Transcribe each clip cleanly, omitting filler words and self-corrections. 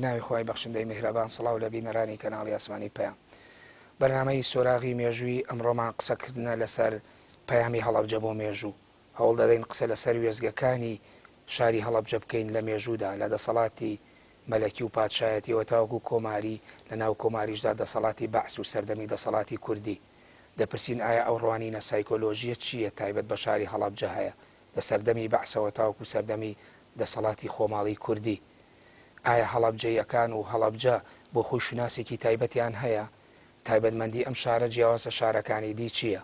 بناوی خۆی بەخشندەی میهرەبان سڵاو لە بینەرانی کەناڵی ئاسمانی پەیام. بەرنامەی سۆراغی مێژووی ئەمڕۆمان قسەکردنە لەسەر پەیامی هەڵەبجە بۆ مێژوو. هەوڵ دەدەین قسە لەسەر وێزگەکانی شاری هەڵەبجە بکەین لە مێژوودا، لە دەسەڵاتی مەلەکی و پادشایەتیەوە تاوەکو کۆماری، لە ناو کۆماریشدا دەسەڵاتی بەعس و سەردەمی دەسەڵاتی کوردی. دەپرسین ئایا ئەو ڕوانینە سایکۆلۆژیە چییە تایبەت بە شاری هەڵەبجە هەیە لە سەردەمی بەعسەوە تاوەکو سەردەمی دەسەڵاتی خۆماڵی کوردی؟ ئایا هەڵەبجەیەکان و هەڵەبجە بۆ خۆی شوناسێکی تایبەتیان هەیە؟ تایبەتمەندی ئەم شارە جیاوازە شارەکانی دی چییە؟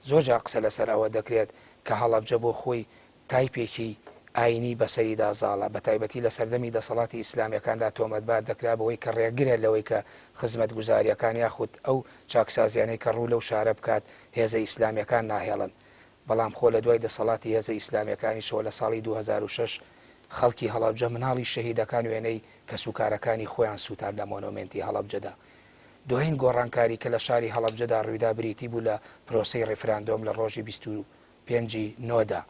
زۆرجار قسە لەسەر ئەوە دەکرێت کە هەڵەبجە بۆ خۆی تایپێکی ئاینی بەسەریدا زاڵە، بە تایبەتی لە سەردەمی دەسەڵاتی ئیسلامیەکاندا تۆمەتبار دەکرا بەوەی کە ڕێگرێت لەوەی کە خزمەت گوزاریەکان یاخود ئەو چاکسازیانەی کە ڕوو لەو شارە بکات هێزە ئیسلامیەکان ناهێڵن. بەڵام خۆ لە دوای دەسەڵاتی هێزە ئیسلامیەکانی شۆ لە ساڵی 2006 خەڵکی هەڵەبجە مناڵی شەهیدەکان وێنەی کە سوکارەکانی خۆیان سووتان لە مۆنۆمنتی هەڵەبجەدا. دوهین گۆڕانکاری کە لە شاری هەڵەبجەدا ڕوویدا بریتی بوو لە پرۆسەی ڕێفراندۆم لە ڕۆژی 25 نۆدا.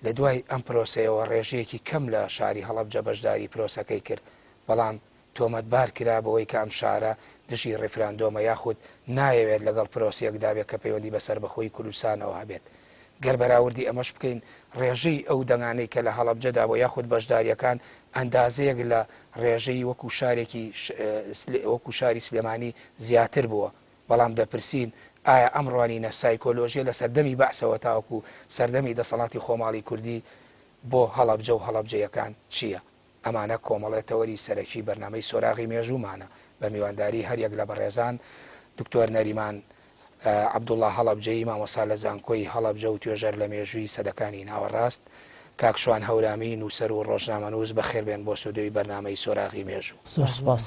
لە دوای ئەم پرۆسەیەوە ڕێژەیەکی کەم لە شاری هەڵەبجە بەشداری پرۆسەکەی کرد، بەڵام تۆمەتبار کرا بەوەی کە ئەم شارە دژی ڕێفراندۆمە یاخود نایەوێت لەگەڵ پرۆسەیەکدا بێت کە پەیوەندی بەسەر بەخۆی کوردستانەوە هەبێت. گەر بەراوردی ئەمەش بکەین ڕێژەی ئەو دەنگانەی کە لە هەڵەبجەدا بۆ یاخود بەشداریەکان ئەندازەیەک لە ڕێژەی وەکو شاری سلێمانی زیاتر بووە. بەڵام دەپرسین ئایا ئەم ڕوانینە سایکۆلۆژیە لە سەردەمی بەعسەوە تاوەکو سەردەمی دەسەڵاتی خۆماڵی کوردی بۆ هەڵەبجە و هەڵەبجەیەکان چییە؟ ئەمانە کۆمەڵێتەوەری سەرەکی بەرنامەی سۆراغی مێژوومانە بە میوانداری هەریەک لە بەڕێزان دکتۆر نەریمان عەبدوڵڵا هەڵەبجەیی مامۆستا لە زانکۆی هەڵەبجە و توێژەر لە مێژووی سەدەکانی ناوەڕاست، کاکشوان هەورامی نووسەر و ڕۆژنامەنووس بەخێربێن بۆ سودۆی بەرنامەی سۆراغی مێژوو. زۆر سپاس.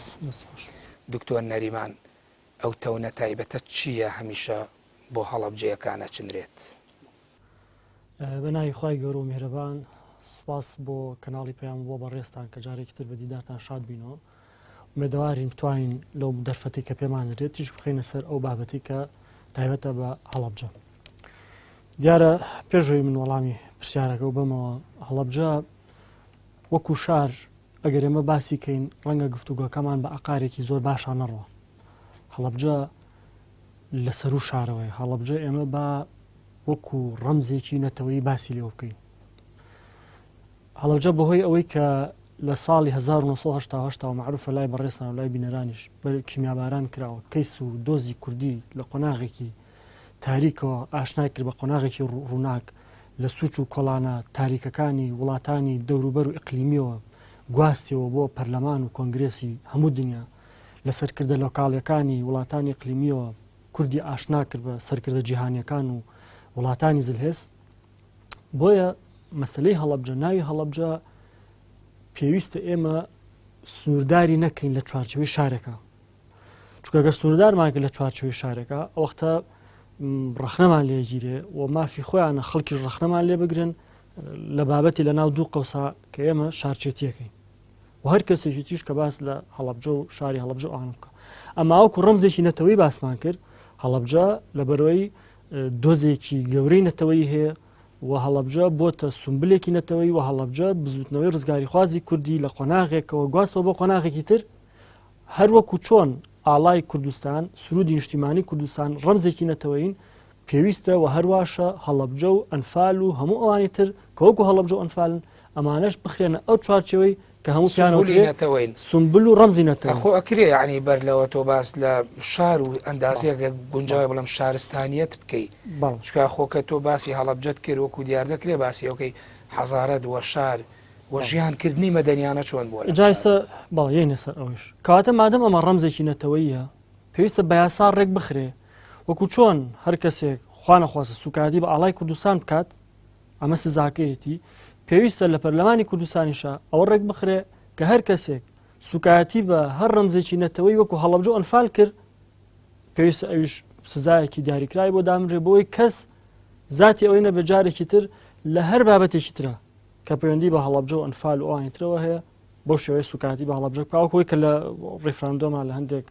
دکتۆر نەریمان، ئەو تەونە تایبەتە چییە هەمیشە بۆ هەڵەبجەیەکانە چنرێت؟ بە ناوی خوای گەورە و میهرەبان، سپاس بۆ کەناڵی پەیام بۆ بەڕێستان کە جارێکی تر بە دیدارتان شاد بینەوە. ئومێدەوارین بتوانین لەو دەرفەتی کە پێمان دەرێت تیش بخینە سەر ئەو بابەتی کە تایبەتە بە هەڵەبجە. دیارە پێشەوەی من وەڵامی پرسیارەکە و بەمەوە هەڵەبجە وەکو شار ئەگەر ئێمە باسی کەین ڕەنگە گفتوگۆکەمان بە ئەقارێکی زۆر باشە نەڕوە. هەڵەبجە لەسەر و شارەوەی هەڵەبجە ئێمە بە وەکو ڕەمزێکی نەتەوەی باسی لێوە بکەین. هەڵەبجە بەهۆی ئەوەی کە لە ساڵی 1970 معروفە لای بەڕێستان و لای بینەرانیش کیمیاباران کراوە، کەیس و دۆزی کوردی لە قۆناغێکی تاریکەوە ئاشنای کرد بە قۆناغێکی ڕووناک لە سووچ و کۆڵانە تاریکەکانی وڵاتانی دەوروبەر و ئیقلیمیەوە گواستیەوە بۆ پەرلەمان و کۆنگرێسی هەموو دنیا لە سەرکردە لۆکاڵیەکانی وڵاتانی ئیقلیمیەوە کوردی ئاشنا کرد بە سەرکردە جیهانیەکان و وڵاتانی زلهێست. بۆیە مەسلەی هەڵەبجە، ناوی هەڵەبجە پێویستە ئێمە سنوورداری نەکەین لە چوارچەوەی شارێکە، چونکە ئەگەر سنووردارمان کرد لە چوارچەوەی شارێکە ئەوەختە ڕەخنەمان لێگیرێ و مافی خۆیانە خەڵکیش ڕەخنەمان لێ بگرن لە بابەتی لە ناو دوو قەوسا کە ئێمە شارچێتیەکەین و هەر کەسێکی تیش کە باس لە هەڵەبجە و شاری هەڵەبجە ئەوان بکە. ئەما وەکو ڕەمزێکی نەتەوەی باسمان کرد، هەڵەبجە لەبەرەوەی دۆزێکی گەورەی نەتەوەی هەیە و هەڵەبجە بۆتە سومبلێکی نەتەوەی و هەڵەبجە بزوتنەوەی ڕزگاری خوازی کوردی لە قۆناغێکەوە گواستەوە بۆ قۆناغێکی تر، هەر وەکو چۆن ئاڵای کوردستان سرودی نیشتیمانی کوردستان ڕەمزێکی نەتەوەین پێویستە و هەرواشە هەڵەبجە و ئەنفال و هەموو ئەوانی تر کە وەکو هەڵەبجە و ئەنفالن ئەمانەش بخرێنە ئەو چوارچەوەی کە هەموو پیانەوەین سمبل و ڕەمزی نەتەوەین. خۆ ئەکرێ یعنی بەر لەوە تۆ باس لە شار و ئەندازەیەکە گونجاوی بەڵام شارستانیەت بکەیت، چکە خۆکە تۆ باسی هەڵەبجەت کرد وەکو دیار دەکرێ باسی ئەوکەی حەزارەت وە شار و ژیانکردنی مەدەنیانە چۆن بووە جایستە بەڵێنە سەر ئەوش کاتە مادەم ئەمە ڕەمزێکی نەتەوەیە پێویستە بە یاسا ڕێک بخرێ وەکو چۆن هەر کەسێک خوا نەخواسە سوکاتی بە ئاڵای کوردستان بکات ئەمە سزاکەیەتی، پێویستە لە پەرلەمانی کوردستانیشە ئەوە ڕێک بخرێ کە هەر کەسێک سوکاتی بە هەر ڕەمزێکی نەتەوەی وەکو هەڵەبجە و ئەنفال کرد پێویستە ئەویش سزایەکی دیاریکرای بۆ دامرێ بۆی کەس ذاتی ئەوەی نەبێ جارێکی تر لە هەر بابەتێکی ترە کە پەیوەندی بە هەڵەبجە و ئەنفال و ئەوانیترەوە هەیە بۆ شێوەیە سوکاتی بە هەڵەبجە بکەوە کە لە ڕێفراندۆمان لە هەندێک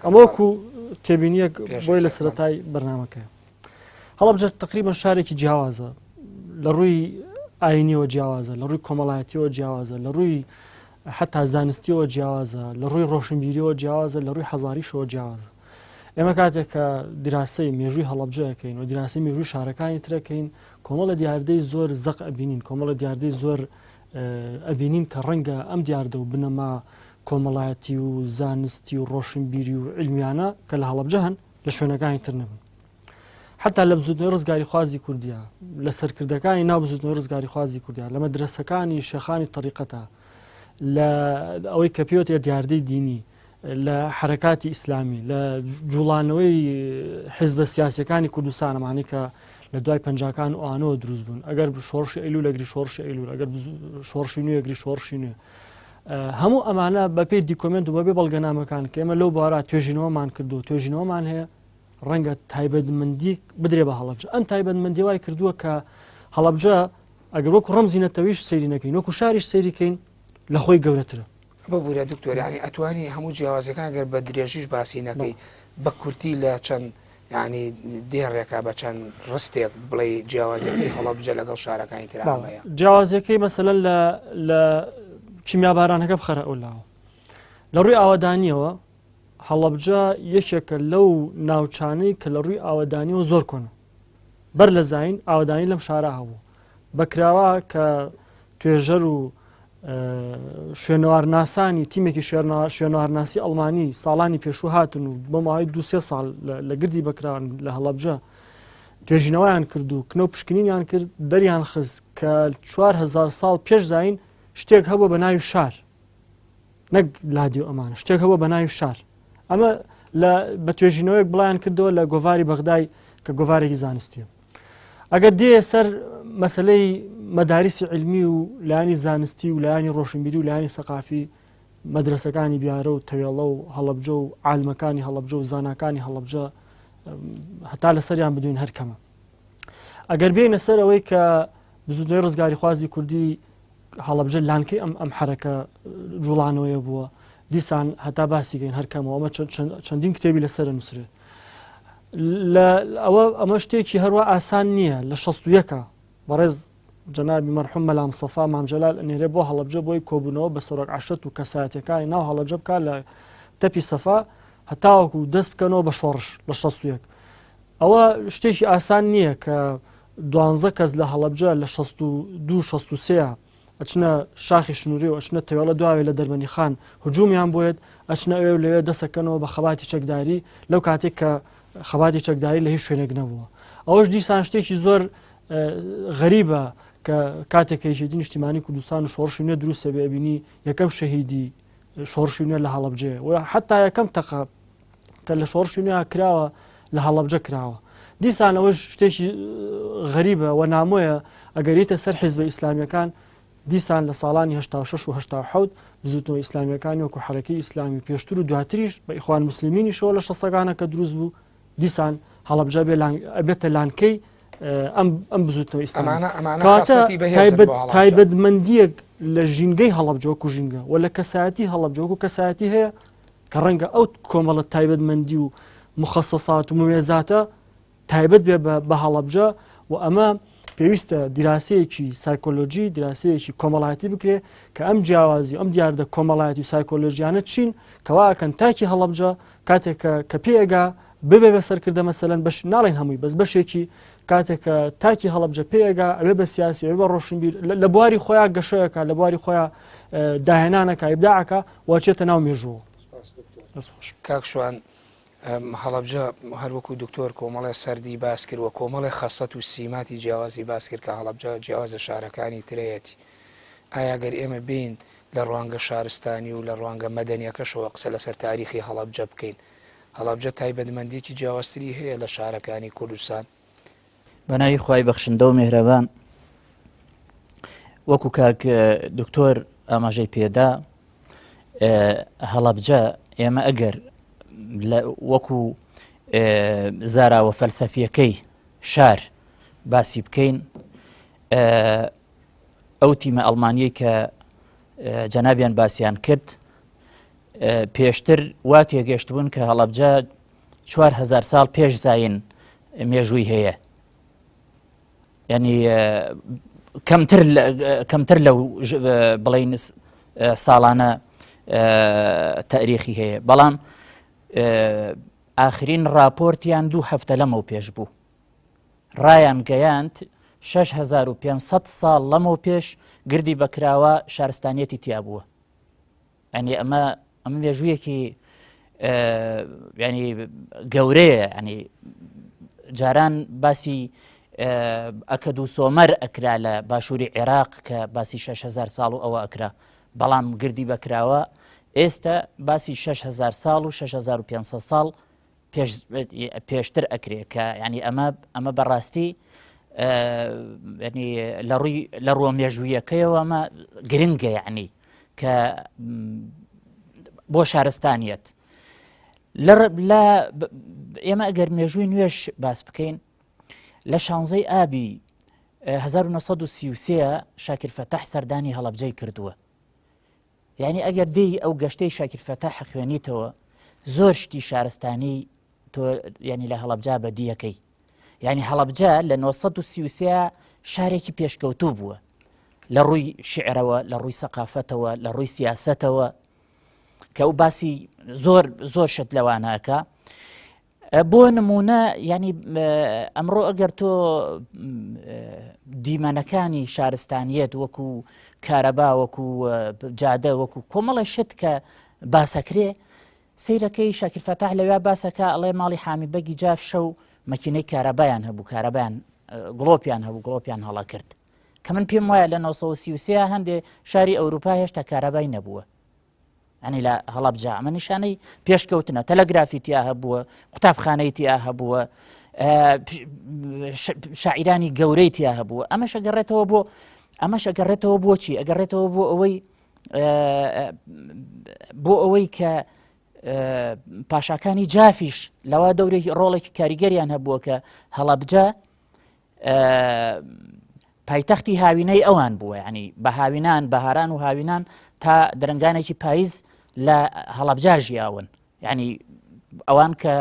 ئەمە وەکو تێبینیە بۆی لە سەرەتای بەرنامەکە. هەڵەبجە تقریبا شارێکی جیاوازە، لە ڕووی ئاینیەوە جیاوازە، لە ڕووی کۆمەڵایەتیەوە جیاوازە، لە ڕووی حتا زانستیەوە جیاوازە لە ڕووی ڕۆشنبیریەوە جیاوازە لە ڕووی حەزاریشەوە جیاوازە. ئێمە کاتێک کە دیراسی مێژووی هەڵەبجەکەین و دیراسی مێژووی شارەکانی ترەکەین کۆمەڵە دیاردەی زۆر زەق ئەبینین کۆمەڵە دیاردەی زۆر ئەبینین کە ڕەنگە ئەم دیاردە و بنەما کۆمەڵایەتی و زانستی و ڕۆشنبیری و علمیانە کە لە هەڵەبجە هەن لە شوێنەکانی تر نەبن. حتا لە بزوتنەوەی ڕزگاری خوازی کوردیا لە سەرکردەکانی ناو بزوتنەوەی ڕزگاری خوازی کوردیا لە مەدرسەکانی شێخانی تەریقەتە لە ئەوەی کە پێوتێ دیاردەی دینی لە حرەکاتی ئیسلامی لە جوڵانەوەی حیزبە سیاسیەکانی کوردستانەمانی کە لە دوای پەنجاکان و ئانەوە دروست بوون ئەگەر شۆڕشی ئەیلول لەگری شۆڕشی ئەیلول ئەگەر شۆڕشی نوێ ئەگری شۆڕشی نوێ هەموو ئەمانە بەپێی دیکۆمنت و بەبێ بەڵگەنامەکان کە ئێمە لەو بارە توێژینەوەمان کردو توێژینەوەمان هەیە ڕەنگە تایبەتمەندی بدرێ بە هەڵەبجە ئەم تایبەتمەندی وای کردووە کە هەڵەبجە ئەگەر وەکو ڕەمزی نەتەویش سەیری نەکەین وەکو شاریش سەیریکەین لە خۆی گەورەترە. بە بورە دکتۆریانی ئەتوانی هەموو جیاوازەکان گەر بە درێژیش باسی نەکەی بە کورتی لە چەند ینی دێڕێکا بە چەند ڕستێک بڵێ جیاوازەکەی هەڵەبجە لەگەڵ شارەکانی ترامەیە جیاوازەکەی مەسەلەن لە کیمیابارانەکە بخەرە ئەولاوە لە ڕووی ئاوادانیەوە هەڵەبجە یەکێکە لەو ناوچانەی کە لە ڕووی ئاوادانیەوە زۆر کۆنە بەر لە زین ئاوادانی لەم شارە هەبوو بەکراوە کە توێژەر و شوێنەوارناسانی تیمێکی شوێنەوارناسی ئەڵمانی ساڵانی پێشوو هاتن و بە ماوەی 2-3 ساڵ لە گردی بەکراون لە هەڵەبجە توێژینەوەیان کرد و کنە و پشکنینیان کرد دەریان خست کە 4000 ساڵ پێش زین شتێک هەبوو بە ناوی شار نەک لادی و ئەمانە شتێک هەبوو بە ناوی شار ئەمە بە توێژینەوەیەک بڵیان کردەوە لە گۆڤاری بەغدای کە گۆڤارێکی زانستیە. ئەگەر دێ سەر مەسلەی مەدارسی علمی و لایانی زانستی و لایانی ڕۆشنبیری و لایانی سەقافی مەدرسەکانی بیارە و تەوێڵە و هەڵەبجە و عالمەکانی هەڵەبجە و زاناکانی هەڵەبجە هەتا لەسەریان بدوین هەرکەمە. ئەگەر بێنە سەر ئەوەی کە بزوتنەوەی ڕزگاری خوازی کوردی هەڵەبجە لانکەی ئەم حرەکە جوڵانەوەیە بووە دیسان هەتا باسیگەین هەرکەمەوە ئەمە چەندین کتێبی لەسەر نووسرێ ئەمە شتێکی هەروە ئاسان نییە لە 61 بەڕێز جەنابی مەرحوم مەلام سەفا مامجەلال ئەنێرێ بۆ هەڵەبجە بۆی کۆبوونەوە بە سەرۆک عەشەت و کەسایەتیەکانی ناو هەڵەبجە بکە لە تەپی سەفا هەتاوەکو دەست بکەنەوە بە شۆڕش لە 61 ئەوە شتێکی ئاسان نییە کە 12 کەس لە هەڵەبجە لە 62-63 ئەچنە شاخی شنووری و ئەچنە تەوێڵە دواوێ لە دەربەنی خان هجومیان بۆیت ئەچنە ئەوێ لەوێ دەسەکەنەوە بە خەباتی چەکداری لەو کاتێک کە خەباتی چەکداری لە هیچ شوێنێک نەبووە. ئەوەش دیسان شتێکی زۆر غەریبە کە کاتێکیشی نیشتیمانی کوردستان و شۆڕشی نوێ دروستە بێبینی یەکەم شەهیدی شۆڕشی نوێ لە هەڵەبجێ و حتا یەکەم تەقە کە لە شۆڕشی نوێ کراوە لە هەڵەبجە کراوە. دیسان ئەوەش شتێکی غەریبە و نامۆیە ئەگەریتە سەر حیزبە ئیسلامیەکان دیسان لە ساڵانی 86 و 87 بزوتنەوە ئیسلامیەکانی وەکو حرەکەی ئیسلامی پێشتر و دواتریش بە ئیخوان مسلمینیشەوە لە 60ەکانە کە دروست بوو دیسان هەڵەبجە بێتە لانکەی ئەم بزوتنەوە ئیسلامی تایبەتمەندیەک لە ژینگەی هەڵەبجە وەکو ژینگە و لە کەسایەتی هەڵەبجە وەکو کەسایەتی هەیە کە ڕەنگە ئەو کۆمەڵە تایبەتمەندی و مخەسەسات و ممێزاتە تایبەت بێ بە هەڵەبجە و ئەمە پێویستە دیراسەیەکی سایکۆلۆژی دیراسەیەکی کۆمەڵایەتی بکرێ کە ئەم جیاوازی ئەم دیاردە کۆمەڵایەتی و سایکۆلۆژیانە چین کەواکەن تاکی هەڵەبجە کاتێک کە پێگا ببێ بە سەرکردە مەسەلەن بەش ناڵین هەمووی بەس بەشێکی کاتێک کە تاکی هەڵەبجە پێگا ئەوێ بە سیاسی ئەوێ بە ڕۆشنبیر لە بواری خۆیان گەشەیەکە لە بواری خۆیان داهێنانەکە ئیبداعەکە واچێتە ناو مێژووە. کاکشوان هەڵەبجە هەروەکو دکتۆر کۆمەڵی سەردی باس کرد و کۆمەڵی خەسەت و سیماتی جیاوازی باس کرد کە هەڵەبجە جیاوازە شارەکانی ترەیەتی. ئایا گەر ئێمە بین لە ڕوانگە شارستانی و لە ڕوانگە مەدەنیەکەشەوە قسە لەسەر تاریخی هەڵەبجە بکەین هەڵەبجە تایبەتمەندێکی جیاوازتری هەیە لە شارەکانی کوردستان؟ بەناوی خوای بەخشندە و میهرەبان وەکو کاک دکتۆر ئاماژەی پێدا هەڵەبجە ئێمە ئەگەر وەکو زاراوە فەلسەفیەکەی شار باسی بکەین ئەو تیمە ئەڵمانیەی کە جەنابیان باسییان کرد پێشتر وا تێگەشتبوون کە هەڵەبجە 4000 ساڵ پێش زاین مێژووی هەیە ینی کەمتر لەو بڵین ساڵانە تاریخی هەیە بەڵام ئاخرین راپۆرتیان 2 هەفتە لەمەوە پێش بوو ڕایان گەیاند 6500 ساڵ لەمەوە پێش گردی بەکراوە شارستانیەتی تیا بووە ینی ئەمە مێژوویەکی ینی گەورەیە ینی جاران باسی ئەکەد و سۆمەر ئەکرا لە باشووری عێراق کە باسی 6000 ساڵ و ئەوە ئەکرا بەڵام گردی بەکراوە ئێستا باسی 6000 ساڵ و 6500 ساڵ پێشتر ئەکرێ کە ینی ئەمە بەڕاستی لە ڕووە مێژوویەکەیەوە ئەمە گرنگە یعنی کە بۆ شارستانیەت ئێمە ئەگەر مێژووی نوێش باس بکەین لە 16 ئابی 1933 شاکر فەتاح سەردانی هەڵەبجەی کردووە یعنی ئەگەر دێی ئەو گەشتەی شاکر فەتاح خوێنیتەوە زۆر شتی شارستانی تۆ ینی لە هەڵەبجا بەدیەکەی یعنی هەڵەبجا لە 1933 شارێکی پێشکەوتوو بووە لە ڕووی شعرەوە لە ڕووی سەقافەتەوە لە ڕووی سیاسەتەوە کە ئەو باسی زۆر شت لەوانەکە بۆ نمونە ینی ئەمڕۆ ئەگەر تۆ دیمەنەکانی شارستانیەت وەکو کارەبا وەکو جادە وەکو کۆمەڵی شت کە باسەکرێ سیرەکەی شاکر فەتاح لەوێ باسەکە ئەڵێ ماڵی حامی بەگی جاف شەو مەکینەی کارەبایان هەبوو کارەبایان گڵۆپیان هەبوو گڵۆپیان هەڵا کرد کە من پێم وایە لە 1933 هەندێ شاری ئەوروپا هێشتا کارەبای نەبووە ئەنی لە هەڵەبجا ئەمە نیشانەی پێشکەوتنە تەلەگرافی تیا هەبووە قوتابخانەی تیا هەبووە شاعیرانی گەورەی تیا هەبووە ئەمەش ئەگەڕێتەوە بۆ چی ئەگەڕێتەوە بۆ ئەوەی کە پاشاکانی جافیش لەوا دەورێک ڕۆڵێکی کاریگەریان هەبووە کە هەڵەبجە پایتەختی هاوینەی ئەوان بووە ینی بە هاوینان بەهاران و هاوینان تا دەرەنگانێکی پاییز لە هەڵەبجا ژیاون ینی ئەوان کە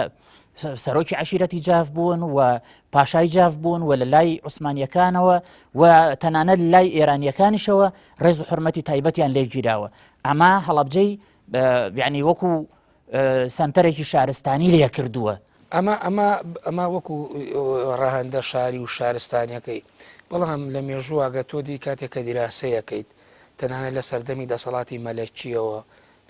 سەرۆکی عەشیرەتی جاف بوون و پاشای جاف بوون و لە لای عوسمانیەکانەوە و تەنانەت لای ئێرانیەکانیشەوە ڕێز و حورمەتی تایبەتیان لێگیراوە ئەمە هەڵەبجەی یعنی وەکو سنتەرێکی شارستانی لێ کردووە ئەمە وەکو ڕاهەندە شاری و شارستانیەکەی بەڵام لە مێژوواگە تۆ دی کاتێک کە دیراسەیەکەیت تەنانەت لە سەردەمی دەسەڵاتی مەلەکیەوە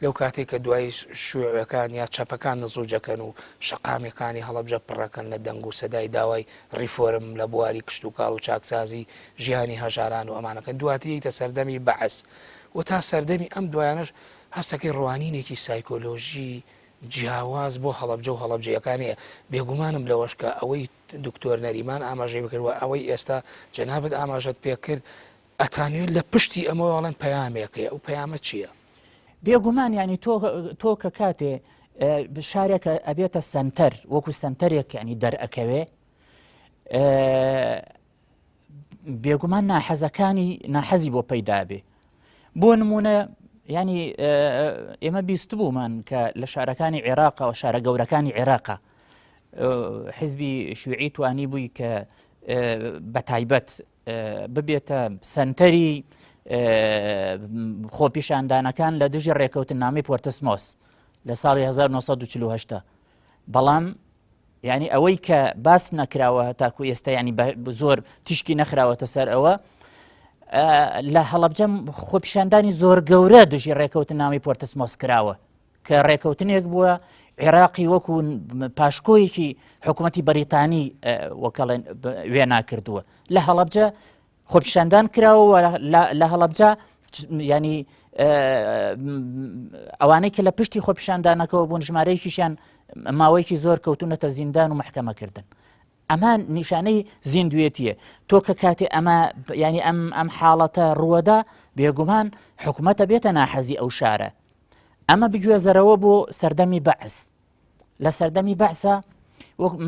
لەو کاتێک کە دوای شوێعەکان یا چەپەکان نزوجەکەن و شەقامەکانی هەڵەبجە پڕەکەن لە دەنگ و سەدای داوای ریفۆرم لە بواری کشت و کاڵ و چاکسازی ژیانی هەژاران و ئەمانەکە دواتیتە سەردەمی بەعەس و تا سەردەمی ئەم دوایانش هەستەکەی ڕوانینێکی سایکۆلۆژی جیاواز بۆ هەڵەبجە و هەڵەبجەکانەیە بێگومانم لەوەش کە ئەوەی دکتۆر نەریمان ئاماژەی بکردوە ئەوەی ئێستا جەنابەت ئاماژەت پێکرد ئەتانوێت لە پشتی ئەمەوەڵەن پەیامێکەیە ئەو پەیامە چییە؟ بێگومان ینی تۆ کە کاتێ شارێکە ئەبێتە سنتەر وەکو سنتەرێک ینی دەرئەکەوێ بێگومان ناحەزی بۆ پەیدا بێ بۆ نمونە ینی ئێمە بیست بوومان کە لە شارەکانی عێراقا و شارە گەورەکانی عێراقا حیزبی شوێعی توانی بووی کە بەتایبەت ببێتە سنتەری خۆپیشاندانەکان لە دژی ڕێکەوتننامەی پۆرتسمۆس لە ساڵی 1940 بەڵام ینی ئەوەی کە باس نەکراوە تاکو ئێستا ینی زۆر تیشکی نەخراوەتە سەر ئەوە لە هەڵەبجە خۆپیشاندانی زۆر گەورە دژی ڕێکەوتننامەی پۆرتسمۆس کراوە کە ڕێکەوتنێک بووە عێراقی وەکو پاشکۆیەکی حکوومەتی بەریتانی وەکەڵێن وێنا کردووە لە هەڵەبجە خۆپیشاندان کراوە لە هەڵەبجا ینی ئەوانەی کە لە پشتی خۆپیشاندانەکەەوە بوون ژمارەیەکیشیان ماوەیەکی زۆر کەوتونەتە زیندان و محکەمەکردن ئەمە نیشانەی زیندوێتیە تۆ کە کاتێ ئەمە ینی ئەم حاڵەتە ڕووەدا بێگومان حکوومەتە بێتە ناحەزی ئەو شارە ئەمە بگوێزەرەوە بۆ سەردەمی بەعس لە سەردەمی بەعسە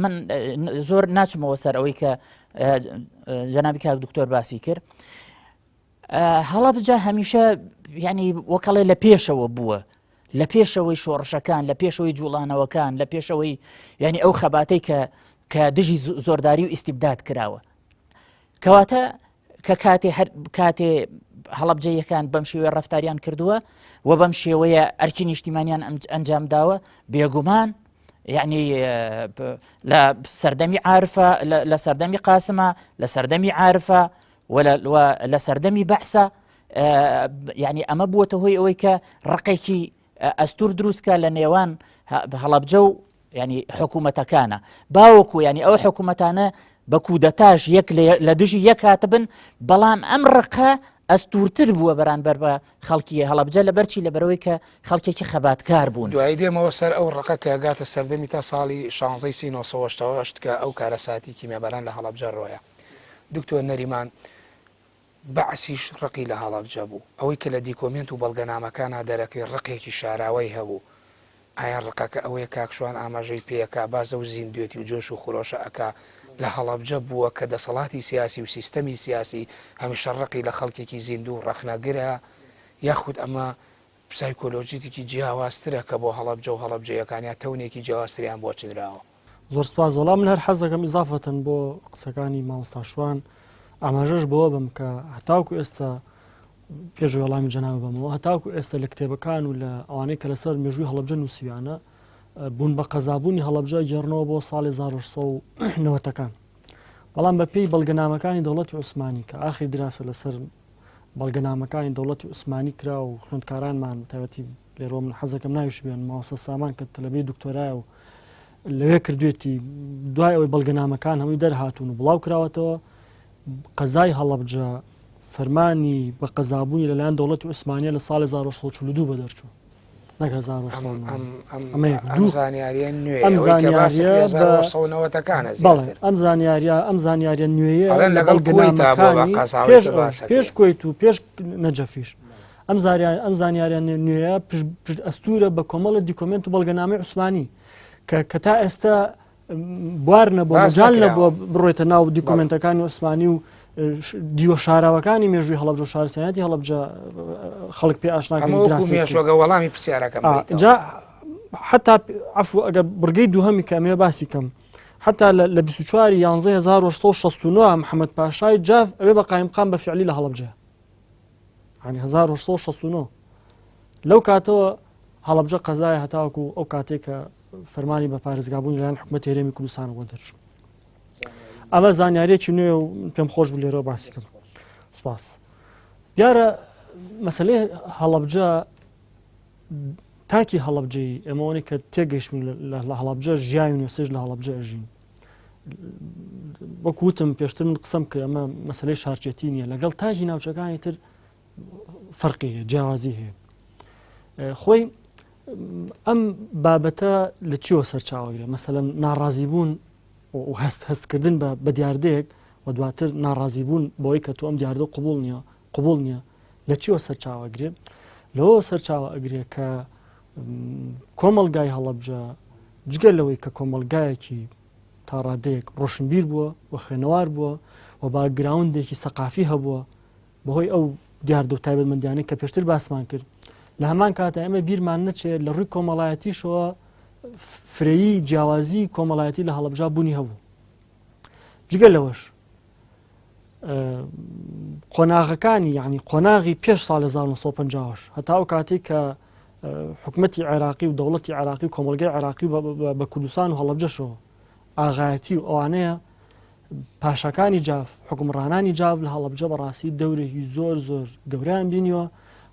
من زۆر ناچمەوە سەر ئەوەی کە جەنابی کاک دکتۆر باسی کرد هەڵەبجە هەمیشە ینی وەکەڵێ لە پێشەوە بووە لە پێشەوەی شۆڕشەکان لە پێشەوەی جوڵانەوەکان لە پێشەوەی ینی ئەو خەباتەی کە دژی زۆرداری و ئیستیبداد کراوە کەواتە کە کاتێ هەڵەبجەیەکان بەم شێوەیە ڕەفتاریان کردووە و بەم شێوەیە ئەرکی نیشتیمانیان ئەنجام داوە بێگومان یعنی لە سەردەمی عارفە لە سەردەمی قاسمە لە سەردەمی عارفە لە سەردەمی بەحسە یعنی ئەمە بووەتە هۆی ئەوەی کە ڕقێکی ئەستور دروستکە لە نێوان هەڵەبجە و ینی حکوومەتەکانە باوەکو ینی ئەو حکوومەتانە بە کودەتاش لە دژی یەک هاتبن بەڵام ئەم ڕقە ئەستورتر بووە بەرامبەر بە خەڵکی هەڵەبجە لەبەرچی لەبەرەوەی کە خەڵکێکی خەباتکار بوون. دوای دێمەوە سەر ئەو ڕقە کە گاتە سەردەمی تا ساڵی 16 کە ئەو کارەساتی کیمیابەران لە هەڵەبجە ڕۆیە. دکتۆر نەریمان بەعسیش ڕقی لە هەڵەبجە بوو ئەوەی کە لە دیکۆمنت و بەڵگەنامەکانە دەرەکەی ڕقێکی شاراوەی هەبوو ئایا ڕقەکە ئەوەیە کاکشوان ئاماژەی پێەکە بازە و زیندوێتی و جۆش و خۆشە ئەکا لە هەڵەبجە بووە کە دەسەڵاتی سیاسی و سیستەمی سیاسی هەمیشە ڕقی لە خەڵکێکی زیندوو ڕەخنەگرە یاخود ئەمە پسایکۆلۆژیتێکی جیاوازترە کە بۆ هەڵەبجە و هەڵەبجەیەکانیا تەونێکی جیاوازتریان بۆ چدراوە. زۆر سپاس وەڵام من هەر حەزەکەم ئیزافەتەن بۆ قسەکانی مامۆستا شوان ئاماژەش بەوە بم کە هەتاوکو ئێستا پێش وەڵامی جەناوی بەمەوە هەتاوکو ئێستا لە کتێبەکان و لە ئەوانەی کە لەسەر مێژووی هەڵەبجە نووسیوانە بوون بە قەزابوونی هەڵەبجە گێڕنەوە بۆ ساڵی 1990ەکان بەڵام بە پێی بەڵگەنامەکانی دەوڵەتی عوسمانی کە ئاخری دراسە لەسەر بەڵگەنامەکانی دەوڵەتی عوسمانی کرا و خوێندکارانمان تایبەتی لێرۆ من حەزەکەم ناویش بێن ماوەسە سامان کە تەلەبەی دکتۆرایە و لەوێ کردوێتی دوای ئەوەی بەڵگەنامەکان هەمووی دەرهاتون و بڵاو کراوەتەوە قەزای هەڵەبجە فەرمانی بە قەزابوونی لەلایەن دەوڵەتی عوسمانیە لە ساڵی 1942 بەدەرچوو نەک 1940 ئەم زانیاریە نوێیە پێش کۆیت و پێش نەجەفیش ئەم زانیاریان نوێیە ئەستورە بە کۆمەڵە دیکۆمنت و بەڵگەنامەی عوسمانی کە تا ئێستا بوار نەبووە مەجال نەبووە بڕۆیتە ناو دیکۆمنتەکانی عوسمانی و دیوە شاراوەکانی مێژووی هەڵەبجە و شارستانیەتی هەڵەبجە خەڵک پێ ئاشناکەشۆگە وەڵامی پرسیارەکەم حتا عفو ئەگەر بڕگەی دووهەمی کە ئەمێ باسی کەم حتا لە 24 11 1969 محەممەد پاشای جاف ئەوێ بە قایمقام بە فعلی لە هەڵەبجە عنی 1969 لەو کاتەوە هەڵەبجە قەزای هەتاوەکو ئەو کاتێک کە فەرمانی بە پارێزگابوونی لەلایەن حکومەتی هەرێمی کوردستان بۆ دەرچوو ئەمە زانیارێکی نوێ و پێم خۆش بوو لێرە باسی کەم سپاس دیارە مەسەلەی هەڵەبجە تاکی هەڵەبجەی ئەمەوەی کە تێگەیشتن لە هەڵەبجە ژیای نوێسێژ لە هەڵەبجە ئەژین وەکوتم پێشتر من قسەم کرد ئەمە مەسەلەی شارچێتی نییە لەگەڵ تاکی ناوچەکانی تر فەرقی هەیە جیاوازی هەیە خۆی ئەم بابەتە لە چیوە سەرچاوەگرێت مەسەلەن ناڕازیبوون و هەستکردن بە دیاردەیەک و دواتر ناڕازیبوون بۆی کە تۆ ئەم دیاردە قبول نییە لە چیوە سەرچاوەگرێت لەوە سەرچاوە ئەگرێت کە کۆمەلگای هەڵەبجە جگەل لەوەی کە کۆمەلگایەکی تا ڕادەیەک ڕۆشنبیر بووە و خوێنەوار بووە و باگراوندێکی سەقافی هەبووە بەهۆی ئەو دیاردە و تایبەتمەندیانەی کە پێشتر باسمان کرد لە هەمان کاتە ئەمە بیرمان نەچێت لە ڕووی کۆمەڵایەتیشەوە فرەیی جیاوازی کۆمەڵایەتی لە هەڵەبجە بوونی هەبوو جگەل لەوەش قۆناغەکانی یعنی قۆناغی پێش ساڵ 1950 هەتا ئەو کاتێک کە حکومەتی عێراقی و دەوڵەتی عێراقی و کۆمەلگای عێراقی بە کوردستان و هەڵەبجەشەوە ئاغایەتی و ئەوانەیە پاشەکانی جاف حکومڕانانی جاف لە هەڵەبجە بەڕاستی دەورێکی زۆر گەوریان بینیوە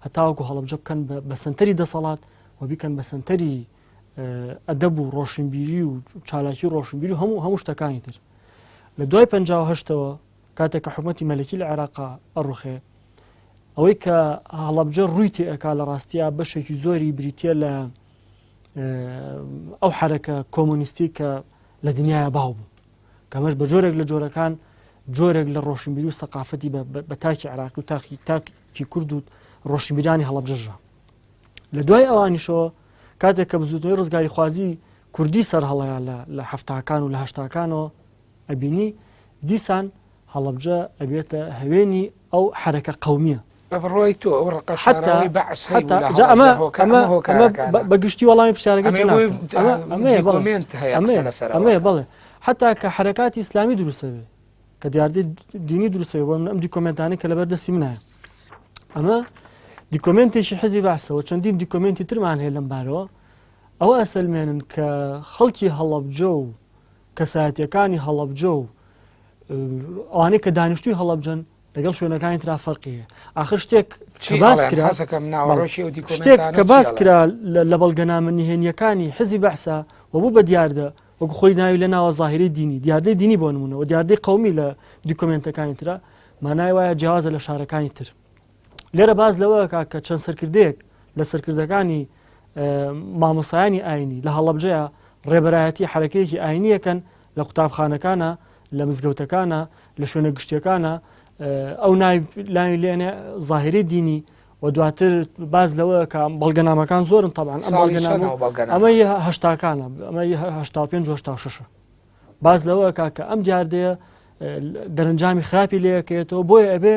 هەتاوەکو هەڵەبجە بکەن بە سنتەری دەسەڵات و بیکەن بە سنتەری ئەدەب و ڕۆشنبیری و چالاکی ڕۆشنبیری و هەموو شتەکانی تر لە دوای 58ەوە کاتێک کە حکومەتی مەلەکی لە عێراقا ئەڕوخێ ئەوەی کە هەڵەبجە ڕووی تێئەکا لە ڕاستیە بەشێکی زۆری بریتە لە ئەو حرەکە کۆمۆنیستی کە لە دنیاە باو بوو کەمەش بە جۆرێک لە جۆرەکان جۆرێک لە ڕۆشنبیری و سەقافەتی بە تاکی عێراقی و تاکی کورد و ڕۆشنبیرانی هەڵەبجەژە لە دوای ئەوانیشەوە کاتێک کە بزوتنەوەی ڕزگاری خوازی کوردی سەر هەڵەیە لە هەفتاکان و لە هەشتاکانەوە ئەبینی دیسان هەڵەبجە ئەبێتە هەوێنی ئەو حرەکە قەومیە بەڕۆی تۆ ئەو ڕقەشارەوەی بەعس بەگشتی وەڵامی پرسیارەکە ئەمەیە بەڵێ حتا کە حرەکاتی ئیسلامی دروستە بێ کە دیاردەی دینی دروستەوە بۆ ئەم دیکۆمنتانەی کە لەبەردەستی منایە ئەمە دیکۆمنتێکی حزبی بەعسەوە چەندین دیکۆمنتی ترمان هەیە لەم بارەوە ئەوە ئەسەلمێنن کە خەڵکی هەڵەبجە و کەسایەتیەکانی هەڵەبجە و ئەوانەی کە دانیشتووی هەڵەبجەن لەگەڵ شوێنەکانی ترا فەرقیە آخر شتێک کە باس کرا لە بەڵگەنامە نهێنیەکانی حزبی بەعسە و بوو بە دیاردە وەکو خۆی ناوی لە ناوە زاهیری دینی دیاردەی دینی بۆ نمونە و دیاردەی قەومی لە دیکۆمنتەکانی ترە مانای وایە جیاوازە لە شارەکانی تر لێرە باز لەوە کە چەند سەرکردەیەک لە سەرکردەکانی مامۆسایانی ئاینی لە هەڵەبجەیە ڕێبەرایەتی حرەکەیەکی ئاینیەکەن لە قوتابخانەکانە لە مزگەوتەکانە لە شوێنە گشتیەکانە ئەو لای لێنێ زاهیری دینی و دواتر باز لەوە کە بەڵگەنامەکان زۆرن طبعاً ئەمە هەشتاکانە ئەمە 85 باز لەوە کە ئەم دیاردەیە دەرەنجامی خراپی لەکەێتەوە بۆیە ئەبێ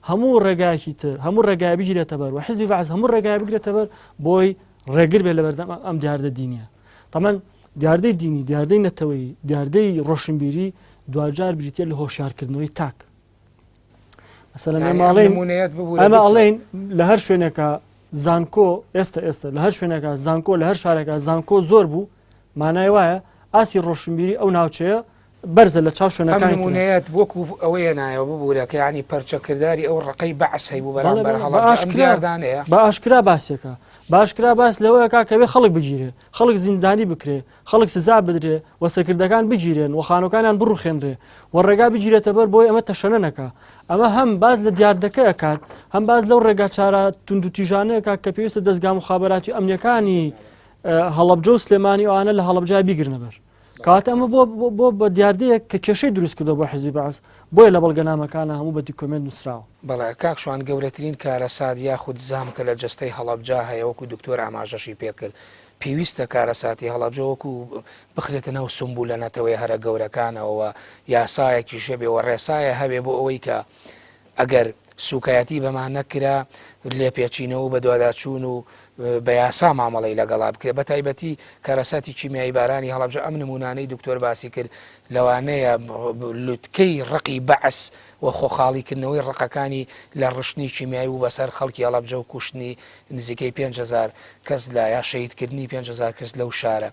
هەموو ڕێگایکی تر هەموو ڕێگای بگیرێتە بەر و حزبی بەعس هەموو ڕێگای بگرێتە بەر بۆی ڕێگر بێ لە بەردەم ئەم دیاردە دینیە تەمەن دیاردەی دینی دیاردەی نەتەوەی دیاردەی ڕۆشنبیری دوجار بریتە لە هۆشیارکردنەوەی تاک ئەمە ئەڵێن لە هەر شوێنێکە زانکۆ ئێستا لە هەر شوێنەکە زانکۆ لە هەر شارێکە زانکۆ زۆر بوو مانای وایە ئاسی ڕۆشنبیری ئەو ناوچەیە بەرزە لە چاو شوێنەکانی نمونەیەت وەکو ئەوەیە نایەوە ببوورە کە ینی پەرچەکردداری ئەو ڕقەی بەعس هەیبوو بەرامبەر هەڵەبجەدانەیە بە ئاشکرا باسێکە باشکرا باس لەوەیە کاکەوێ خەڵک بگیرێ خەڵک زیندانی بکرێ خەڵک سزا بدرێ و سەرکردەکان بگیرێن و خانۆکانیان بڕوخێنرێ و ڕێگا بگیرێتە بەر بۆی ئەمە تەشەنە نەکە ئەمە هەم باز لە دیاردەکەی کات هەم باز لەو ڕێگا چارە تونند و تیژانەیە کە پێویستە دەستگا مخابراتی و ئەمنیەکانی هەڵەبجە و سلێمانی ئەوانە لە هەڵەبجای بیگرنە بەر کاتە ئەمە بۆ بە دیاردەیە کە کێشەی دروست کردەوە بۆ حزبی بەعس بۆیە لە بەڵگەنامەکانە هەموو بە دیکۆمنت نووسراوە بەڵێ کاکشوان گەورەترین کارەسات یاخود زام کە لە جەستەی هەڵەبجا هەیە وەکو دکتۆر ئاماژەشی پێکرد پێویستە کارەساتی هەڵەبجە وەکو بخرێتە ناو سمبولەنەتەوەی هەرە گەورەکانەوە یاسایەکی شەبێ و ڕێسایە هەبێ بۆ ئەوەی کە ئەگەر سوکایەتی بەمان نەکرا لێ پێچینەوە بە دوواداچوون و بە یاسا مامەڵی لەگەڵا بکرێت بە تایبەتی کارەساتی چیمیایی بارانی هەڵەبجە ئەم نمونانەی دکتۆر باسی کرد لەوانەیە لوتکەی ڕقی بەعس و خۆخاڵیکردنەوەی ڕقەکانی لە ڕشتنی چیمیایی و بەسەر خەڵکی هەڵەبجە و کوشتنی نزیکەی 5,000 کەس لە یا شەهیدکردنی 5,000 کەس لەو شارە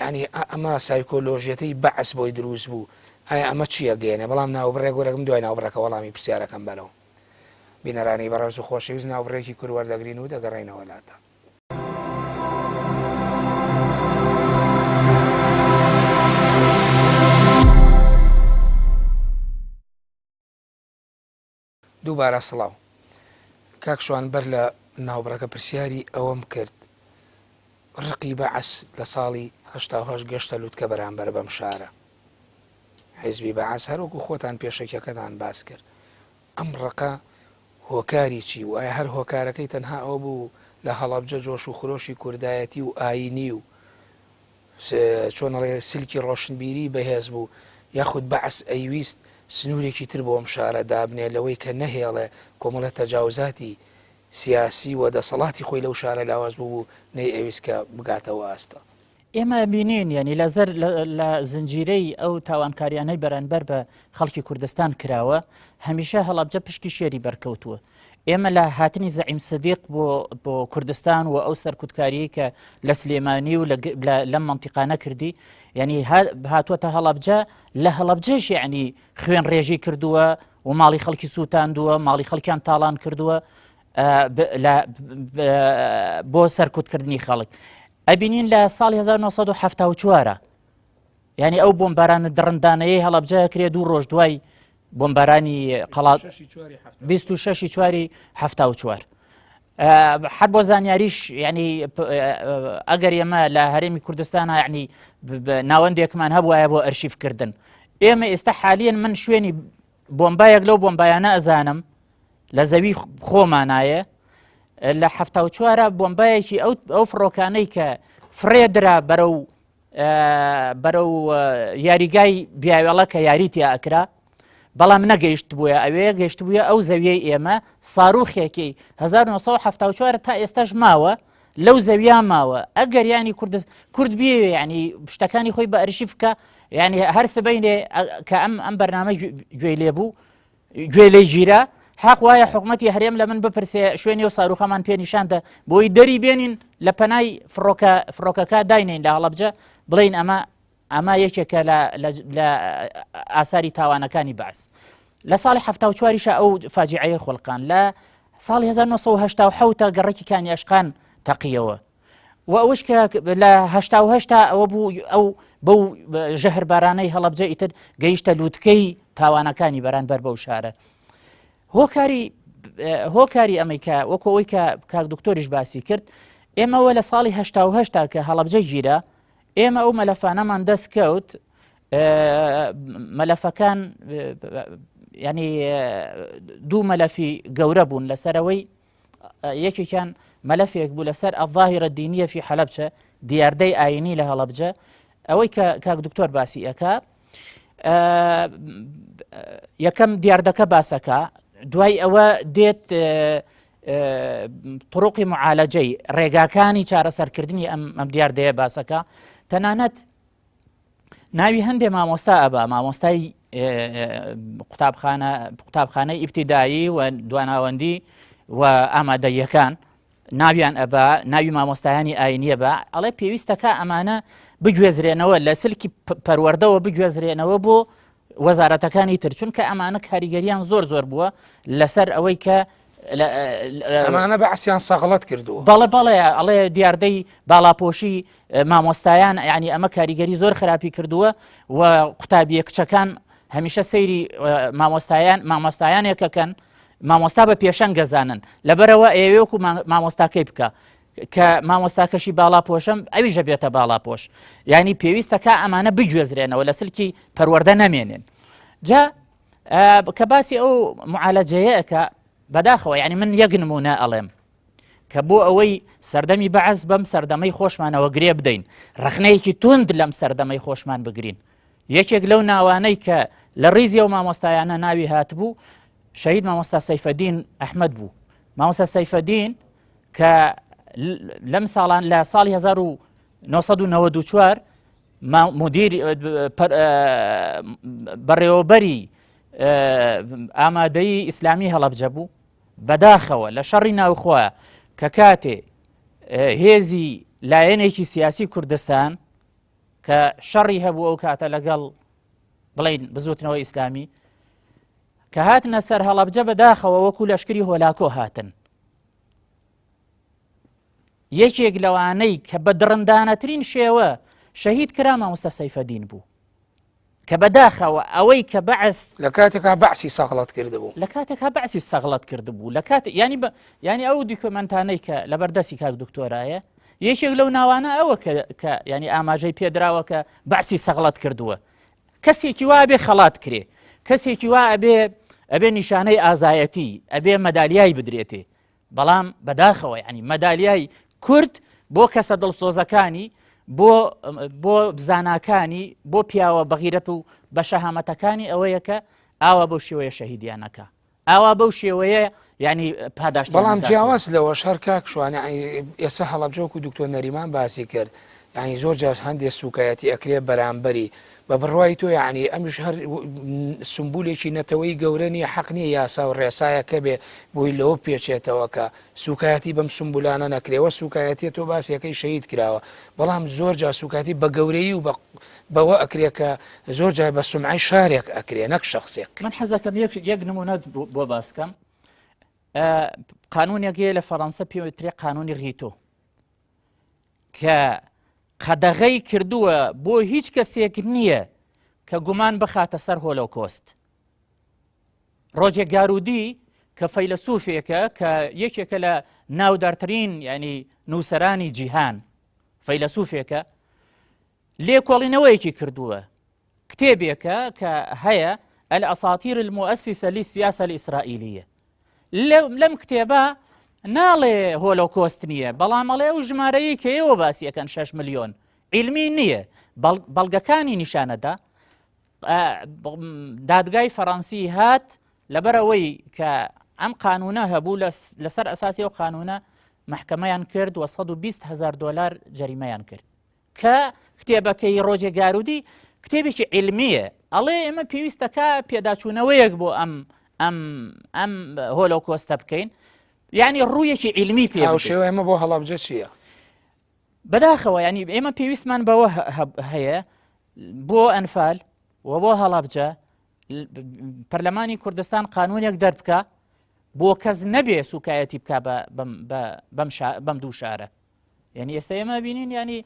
یعنی ئەمە سایکۆلۆژیەتەی بەعس بۆی دروست بوو ئایا ئەمە چیە گەێنێ بەڵام ناوبڕێ گۆرەکەم دوای ناوبڕەکە وەڵامی پرسیارەکەم بەرەوە بینەرانی بەڕێز و خۆشەویست ناوبڕێکی کوروەردەگرین و دەگەڕێنەوە لاتە دووبارە سڵاو کاکشوان بەر لە ناوبڕەکە پرسیاری ئەوەم کرد ڕقی بەعس لە ساڵی 1970 گەشتە لوتکە بەرامبەر بەم شارە حیزبی بەعس هەروەکو خۆتان پێشەکەکەتان باس کرد ئەم ڕقە هۆکاری چی و ئایا هەر هۆکارەکەی تەنها ئەو بوو لە هەڵەبجە جۆش و خرۆشی کوردایەتی و ئاینی و چۆنەڵێ سلکی ڕۆشنبیری بەهێز بوو یاخود بەعس ئەیویست سنوورێکی تر بۆ ئەم شارە دابنێ لەوەی کە نەهێڵێ کۆمەڵە تەجاوزاتی سیاسی و دەسەڵاتی خۆی لەو شارە لاواز بوو نەی ئەویست کە بگاتەوە ئاستە ئێمە بینین ینی لەزەر لە زنجیرەی ئەو تاوانکاریانەی بەرامبەر بە خەڵکی کوردستان کراوە هەمیشە هەڵەبجە پشتی شێری بەرکەوتووە ئێمە لە هاتنی زەعیم سەدیق بۆ کوردستان و ئەو سەرکوتکاریی کە لە سلێمانی و لەم منتیقانە کردی ینی هاتووەتە هەڵەبجە لە هەڵەبجەش یعنی خوێن ڕێژی کردووە و ماڵی خەڵکی سووتاندووە ماڵی خەڵکیان تاڵان کردووە بۆ سەرکوتکردنی خەڵک ئەبینین لە ساڵی 1970 ینی ئەو بۆمبارانە دڕندانەیە هەڵەبجە کرێ 2 ڕۆژ دوای بۆمبارانی قەڵات 26 چواری 74 حد بۆ زانیاریش ینی ئەگەر ئێمە لە هەرێمی کوردستانە یعنی ناوەندێکمان هەبوایە بۆ ئەرشیفکردن ئێمە ئێستا حالیان من شوێنی بۆمبایەک لەو بۆمبایانە ئەزانم لە زەوی خۆمانایە لە 74 بۆمبایەکی ئەو فڕۆکانەی کە فرێدرا بەرەو یاریگای بیاوێڵە کە یاریتی ئەکرا بەڵام نەگەیشت بووە ئەوەیە گەشت بووە ئەو زەویەی ئێمە ساڕوخێکی 1974 تا ئێستاش ماوە لەو زەویان ماوە ئەگەر ینی کورد بێ ینی شتەکانی خۆی بە ئەرشیف بکە يعني هەر سبەینێ کە ئەم بەرنامە گوێ لێبوو گوێ لێ گیرە حەق وایە حکوومەتی هەرێم لە من بپرسێ شوێنی و ساروخەمان پێ نیشاندا بۆی دەری بێنین لە پەنای فڕۆکەکە داینین لە هەڵەبجە بڵین ئەمە یەکێکە لە ئاساری تاوانەکانی بەعس لە ساڵی 1970 ئەو فاجعەیە خۆڵقان لە ساڵی 1970 گەڕێکی کانی ئەشقان تەقیەوە و ئەوش کە لە 1970 ئەوە بوو ئەو بەو ژەهربارانەی هەڵەبجە ئیتر گەیشتە لووتکەی تاوانەکانی بەرامبەر بەو شارە هۆکاری ئەمریکا وەکو ئەوەی کە کاک دکتۆریش باسی کرد ئێمەوە لە ساڵی 1970 کە هەڵەبجە گیرە ئێمە ئەو مەلەفانەمان دەست کەوت مەلەفەکان ینی دوو مەلەفی گەورە بوون لەسەرەوەی یەکێکیان مەلەفێک بوو لەسەر الظاهرة الدينية في حەلەبجە دیاردەی ئاینی لە هەڵەبجە ئەوەی کە کاک دکتۆر باسی ئەکا یەکەم دیاردەکە باسەکە دوای ئەوە دێت طرقی معالەجەی ڕێگاکانی چارەسەرکردنی ئەم دیاردەیە باسەکە تەنانەت ناوی هەندێک مامۆستا ئەبا مامۆستای قوتابخانەی ئیبتیدایی و دواناوەندی و ئامادەیەکان ناویان ئەبا ناوی مامۆستایانی ئاینیە بە ئەڵێ پێویستەکە ئەمانە بگوێزرێنەوە لە سلکی پەروەردەوە بگوێزرێنەوە بۆ وەزارەتەکانی تر چونکە ئەمانە کاریگەریان زۆر بووە لەسەر ئەوەی کە ئەمانە بەعسیان سەغڵەت کردووە بەڵێ ئەڵێ دیاردەی باڵاپۆشی مامۆستایان ینی ئەمە کاریگەری زۆر خراپی کردووە و قوتابیە کچەکان هەمیشە سەیری مامۆستایانێکەکەن مامۆستا بە پێشەنگ گەزانن لەبەرەوە ئێوەکو مامۆستاکەی بکە کە مامۆستاکەشی باڵاپۆشم ئەویژە بێتە باڵاپۆش ینی پێویستەکە ئەمانە بگوێزرێنەوە لە سلکی پەروەردە نەمێنێن جا کە باسی ئەو معالەجەیەکە بەداخەوە ینی من یەک نمونە ئەڵێم کە بۆ ئەوەی سەردەمی بەعەز بەم سەردەمەی خۆشمانەوە گرێ بدەین ڕخنەیەکی توند لەم سەردەمەی خۆشمان بگرین یەکێک لەو ناوانەی کە لە ڕیزی ئەو مامۆستایانە ناوی هاتبوو شەهید مامۆستا سەیفەدین ئەحمەد بوو مامۆستا سەیفەدین کە لەم ساڵان لە ساڵی 1994 مدیر بەڕێوەبەری ئامادەی ئیسلامی هەڵەبجە بوو بەداخەوە لە شەڕی ناوخۆیە کە کاتێ هێزی لایەنێکی سیاسی کوردستان کە شەڕی هەبوو ئەو کاتە لەگەڵ بڵین بزوتنەوە ئیسلامی کە هاتنە سەر هەڵەبجە بەداخەوە وەکو لەشکری هۆلاکۆ هاتن یەکێک لەوانەی کە بە دڕندانەترین شێوە شەهید کرا مامۆستا سەیفەدین بوو کە بەداخەوە ئەوەی کە بەعس لە کاتێکا بەعسی سەغڵەت کردبوو لە کاتێکا بەعسی سەغڵەت کردبوو لە کات ینی ئەو دیکۆمەنتانەی کە لەبەردەستی کاک دکتۆرایە یەکێک لەو ناوانە ئەوە کە ینی ئاماژەی پێدراوە کە بەعسی سەغڵەت کردووە کەسێکی وا بێ خەڵات کرێ کەسێکی وا ئەبێ نیشانەی ئازایەتی ئەبێ مەدالیای بدرێتێ بەڵام بەداخەوە ینی مەدالیای کورد بۆ کەسە دڵسۆزەکانی بۆ بزاناکانی بۆ پیاوە بەغیرەت و بە شەهامەتەکانی ئەوەیە کە ئاوا بەو شێوەیە شەهیدیانەکە ئاوا بەو شێوەیە ینی پاداش بەڵام جیاواز لەوە شەر کاک شوانە ئێستا هەڵەبجەوەکو دکتۆر نەریمان باسی کرد ینی زۆر جار هەندێک سوکایەتی ئەکرێ بەرامبەری بە بڕوای تۆ یعنی ئەمش هەر سمبولێکی نەتەوەی گەورە نیە حەق نییە یاسا و ڕێسایەکە بێ بۆی لەوە پێچێتەوە کە سوکایەتی بەم سمبولانە نەکرێەوە سوکایەتی تۆ باسیەکەی شەهید کراوە بەڵام زۆر جا سوکاتی بە گەورەی و بەوە ئەکرێ کە زۆر جای بە سومعی شارێک ئەکرێ نەک شخصێک من حەزەکەم یەک نمونەت بۆ باسکەم قانونێکێ لە فەڕەنسا پێوترێ قانونی غیتۆ کە قەدەغەی کردووە بۆ هیچ کەسێک نییە کە گومان بخاتە سەر هۆلۆکۆست ڕۆژێک گارودی کە فەیلسوفێکە کە یەکێکە لە ناودارترین ینی نووسەرانی جیهان فەیلسوفێکە لێکۆڵینەوەیەکی کردووە کتێبێکە کە هەیە الأساطير المؤسسة للسياسة الإسرائيلية لەم کتێبە ناڵێ هۆلۆکۆست نییە بەڵام ئەڵێ ئەو ژمارەیە کە ئێوە باسیەکەن 6 ملیۆن عیلمی نییە بەڵگەکانی نیشانەدا دادگای فەڕەنسی هات لەبەرەوەی کە ئەم قانونە هەبوو لەسەر ئەساسی ئەو قانونە محکەمەیان کرد و $120,000 جەریمەیان کرد کە کتێبەکەی ڕۆژێ گارودی کتێبێکی علمیە ئەڵێ ئێمە پێویستەکە پێداچوونەوەیەک بۆ ئەم هۆلۆکۆستە بکەین یعنی ڕوویەکی علمی پێ شێوە ئێمە بۆ هەڵەبجە چییە؟ بەداخەوە ینی ئێمە پێویستمان بەوە هەیە بۆ ئەنفال و بۆ هەڵەبجە پەرلەمانی کوردستان قانونێک دەربکە بۆ کەس نەبێ سوکایەتی بکە بەم دوو شارە یعنی ئێستا ئێمە بینین ینی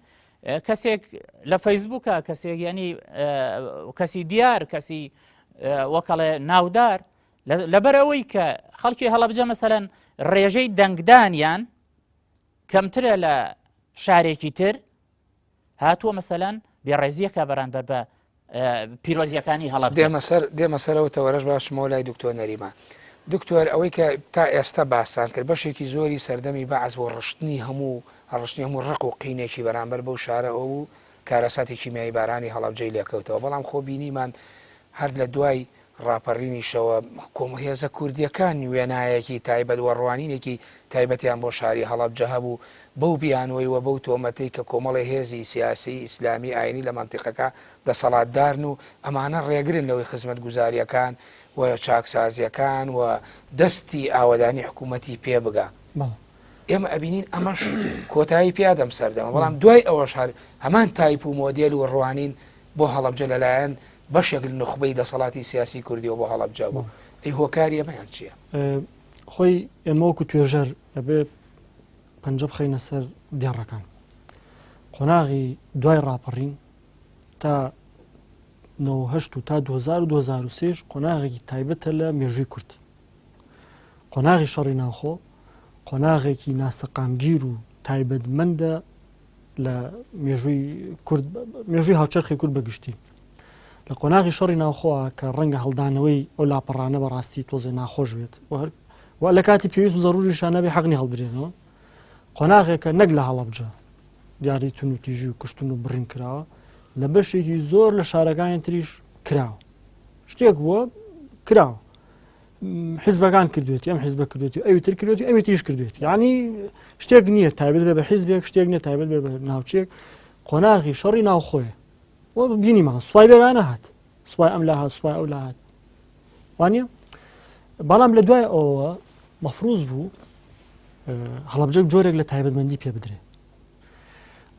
کەسێک لە فەیسبووکە کەسێک ینی کەسی دیار کەسی وەکەڵێ ناودار لەبەرەوەی کە خەڵکی هەڵەبجە مەسەلەن ڕێژەی دەنگدانیان کەمترە لە شارێکی تر هاتووە مەسەلەن بێڕێزیەکە بەرامبەر بە پیرۆزیەکانی هەڵەبجە دێمە سەرەوە تەوەرەش باشمەوە لای دکتۆر نەریمان دکتۆر ئەوەی کە تا ئێستا باسان کرد بەشێکی زۆری سەردەمی بەعز بۆ ڕشتنی هەموو ڕق و قینێکی بەرامبەر بەو شارە ئەو و کارەساتی کیمیایی بارانی هەڵەبجەی لێکەوتەوە بەڵام خۆ بینیمان هەر لە دوای ڕاپەڕینیشەوە کۆمەهێزە کوردیەکان وێنایەکی تایبەت وەڕوانینێکی تایبەتیان بۆ شاری هەڵەبجە هەبوو بەو بیانەوەی و بەو تۆمەتەی کە کۆمەڵی هێزی سیاسی ئیسلامی ئاینی لە مەنتیقەکە دەسەڵاتدارن و ئەمانە ڕێگرن لەوەی خزمەت گوزاریەکان و چاکسازیەکان و دەستی ئاوەدانی حکوومەتی پێ بگا ئێمە ئەبینین ئەمەش کۆتایی پیادەم سەردەمە بەڵام دوای ئەوەش هەر هەمان تایپ و مۆدیل و ڕوانین بۆ هەڵەبجە لەلایەن بەشێک نخبەی دەسەڵاتی سیاسی کوردیەوە بۆ هەڵەبجە بوو ئەی هۆکاری ئەمەیان چییە؟ خۆی ئێمە وەکو توێژەر ئەبێ پەنجە بخەینە سەر دیێڕەکان قۆناغی دوای ڕاپەڕین تا 1970 و تا 2023 قۆناغێکی تایبەتە لە مێژووی کورد قۆناغی شەڕی ناوخۆ قۆناغێکی ناسەقامگیر و تایبەتمەندە لە مێژووی هاوچەرخی کورد بەگشتی لە قۆناغی شەڕی ناوخۆوە کە ڕەنگە هەڵدانەوەی ئەو لاپەڕانە بەڕاستی تۆزێ ناخۆش بێت و لە کاتی پێویست و زەڕوریشانە بێ حەقنی هەڵبرێنەوە قۆناغێکە نەک لە هەڵەبجە دیاری تون و تیژی و کشتن و بڕین کراوە لە بەشێکی زۆر لە شارەکانی تریش کراوە شتێک بووە کراوە حیزبەکان کردوێتی ئەم حیزبە کردوێتی ئەوی تر کردوێتی ئەوی تریش کردوێتی یعنی شتێک نییە تایبەت بێ بە حیزبێک شتێک نییە تایبەت بێ بە ناوچێک قۆناغی شەڕی ناوخۆیە و بینیمان سوپای بێگانە هات سوپای ئەم لا هات سوپای ئەو لا هات وانە بەڵام لە دوای ئەوە مەفروض بوو هەڵەبجە جۆرێک لە تایبەتمەندی پێ بدرێت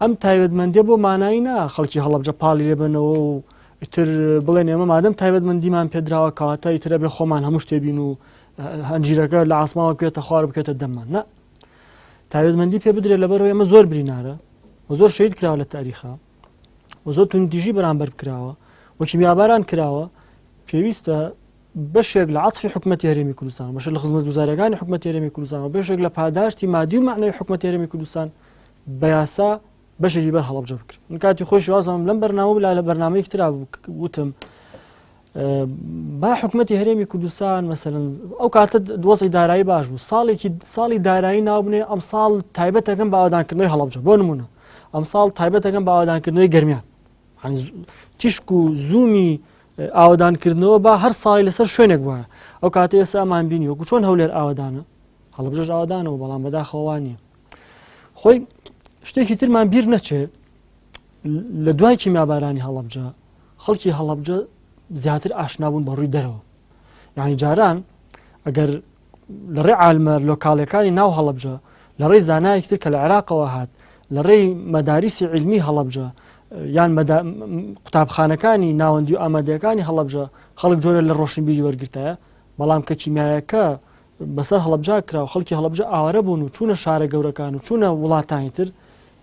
ئەم تایبەتمەندیە بۆ مانایی نا خەڵکی هەڵەبجە پاڵی لێبنەوە و ئیتر بڵێن ئێمە مادەم تایبەتمەندیمان پێدراوە کەواتە ئیترە بێ خۆمان هەموو شتێبین و هەنجیرەکە لە ئاسماوە بکێتە خوار بکێتە دەممان نە تایبەتمەندی پێ بدرێت لەبەرەوە ئێمە زۆر برینارە و زۆر شەید کراوە لە تاریخا و زۆر توندیژی بەرامبەر کراوە و کیمیاباران کراوە پێویستە بەشێک لە عەتفی حکومەتی هەرێمی کوردستان بەشێک لە خزمەت گوزاریەکانی حکومەتی هەرێمی کوردستان و بەشێک لە پاداشتی مادی و معنەوی حکومەتی هەرێمی کوردستان بە یاسا بەشێکی بەر هەڵەبجە بکرێت من کاتی خۆشی وازم لەم بەرنامە بلا لە بەرنامەیەک ترا وتم با حکومەتی هەرێمی کوردستان مەسەلەن ئەو کاتە دۆزی دارایی باش بوو ساڵی دارایی ناوبنێ ئەم ساڵ تایبەتەکەم بە ئاوادانکردنەوەی هەڵەبجە بۆ نمونە ئەم ساڵ تایبەتەکەم بە ئاوادانکردنەوەی گەرمیان تیشک و زوومی ئاوادانکردنەوە با هەر ساڵی لەسەر شوێنێک وایە ئەو کاتە ئێستا ئەمان بینی وەکو چۆن هەولێر ئاوادانە هەڵەبجەش ئاوادانەوە بەڵام بەداخەوە نییە خۆی شتێکی ترمان بیر نەچێ لە دوای کیمیابارانی هەڵەبجە خەڵکی هەڵەبجە زیاتر ئاشنابوون بە ڕووی دەرەوە یعنی جاران ئەگەر لە ڕێی عالمە لۆکاڵەکانی ناو هەڵەبجە لە ڕێی زانایەکی تر کە لە عێراقەوە هات لە ڕێی مەداریسی علمی هەڵەبجە یان قوتابخانەکانی ناوەندی و ئامادەیەکانی هەڵەبجە خەڵک جۆرە لە ڕۆشنبیری وەرگرتایە بەڵام کە کیمیایەکە بەسەر هەڵەبجا کرا و خەڵکی هەڵەبجە ئاوارە بوون و چوونە شارە گەورەکان و چوونە وڵاتانی تر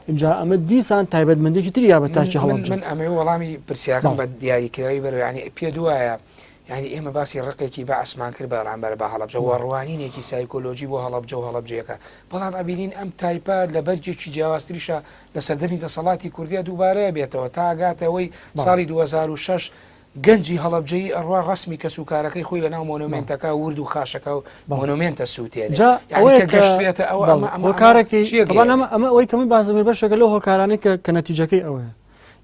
اینجا ئەمە دیسان تایبەتمەندێکی تر یا بە تاکی هەڵەبجە من ئەمە وەڵامی پرسیاکەم بە دیاریکراوی بەرەوە یعنی پێ دوایە یعنی ئێمە باسی ڕقێکی بەعسمان کرد بەرامبەر بە هەڵەبجە و ڕوانینێکی سایکۆلۆژی بۆ هەڵەبجە و هەڵەبجەکە بەڵام ئەبینین ئەم تایپە لە بەرجێکی جیاوازتریشە لە سەردەمی دەسەڵاتی کوردیا دووبارەیە بێتەوە تا ئاگاتەوەی ساڵی 2006 گەنجی هەڵەبجەی ئەڕوا ڕسمی کە سوکارەکەی خۆی لە ناو مۆنومنتەکە ورد و خاشەکە و مۆنومنتە سووتێنێت گەشتێتە ئەمە ئەوەی کەمی بازمی بەشەکە لەو هۆکارانەی کە نەتیجەکەی ئەوەیە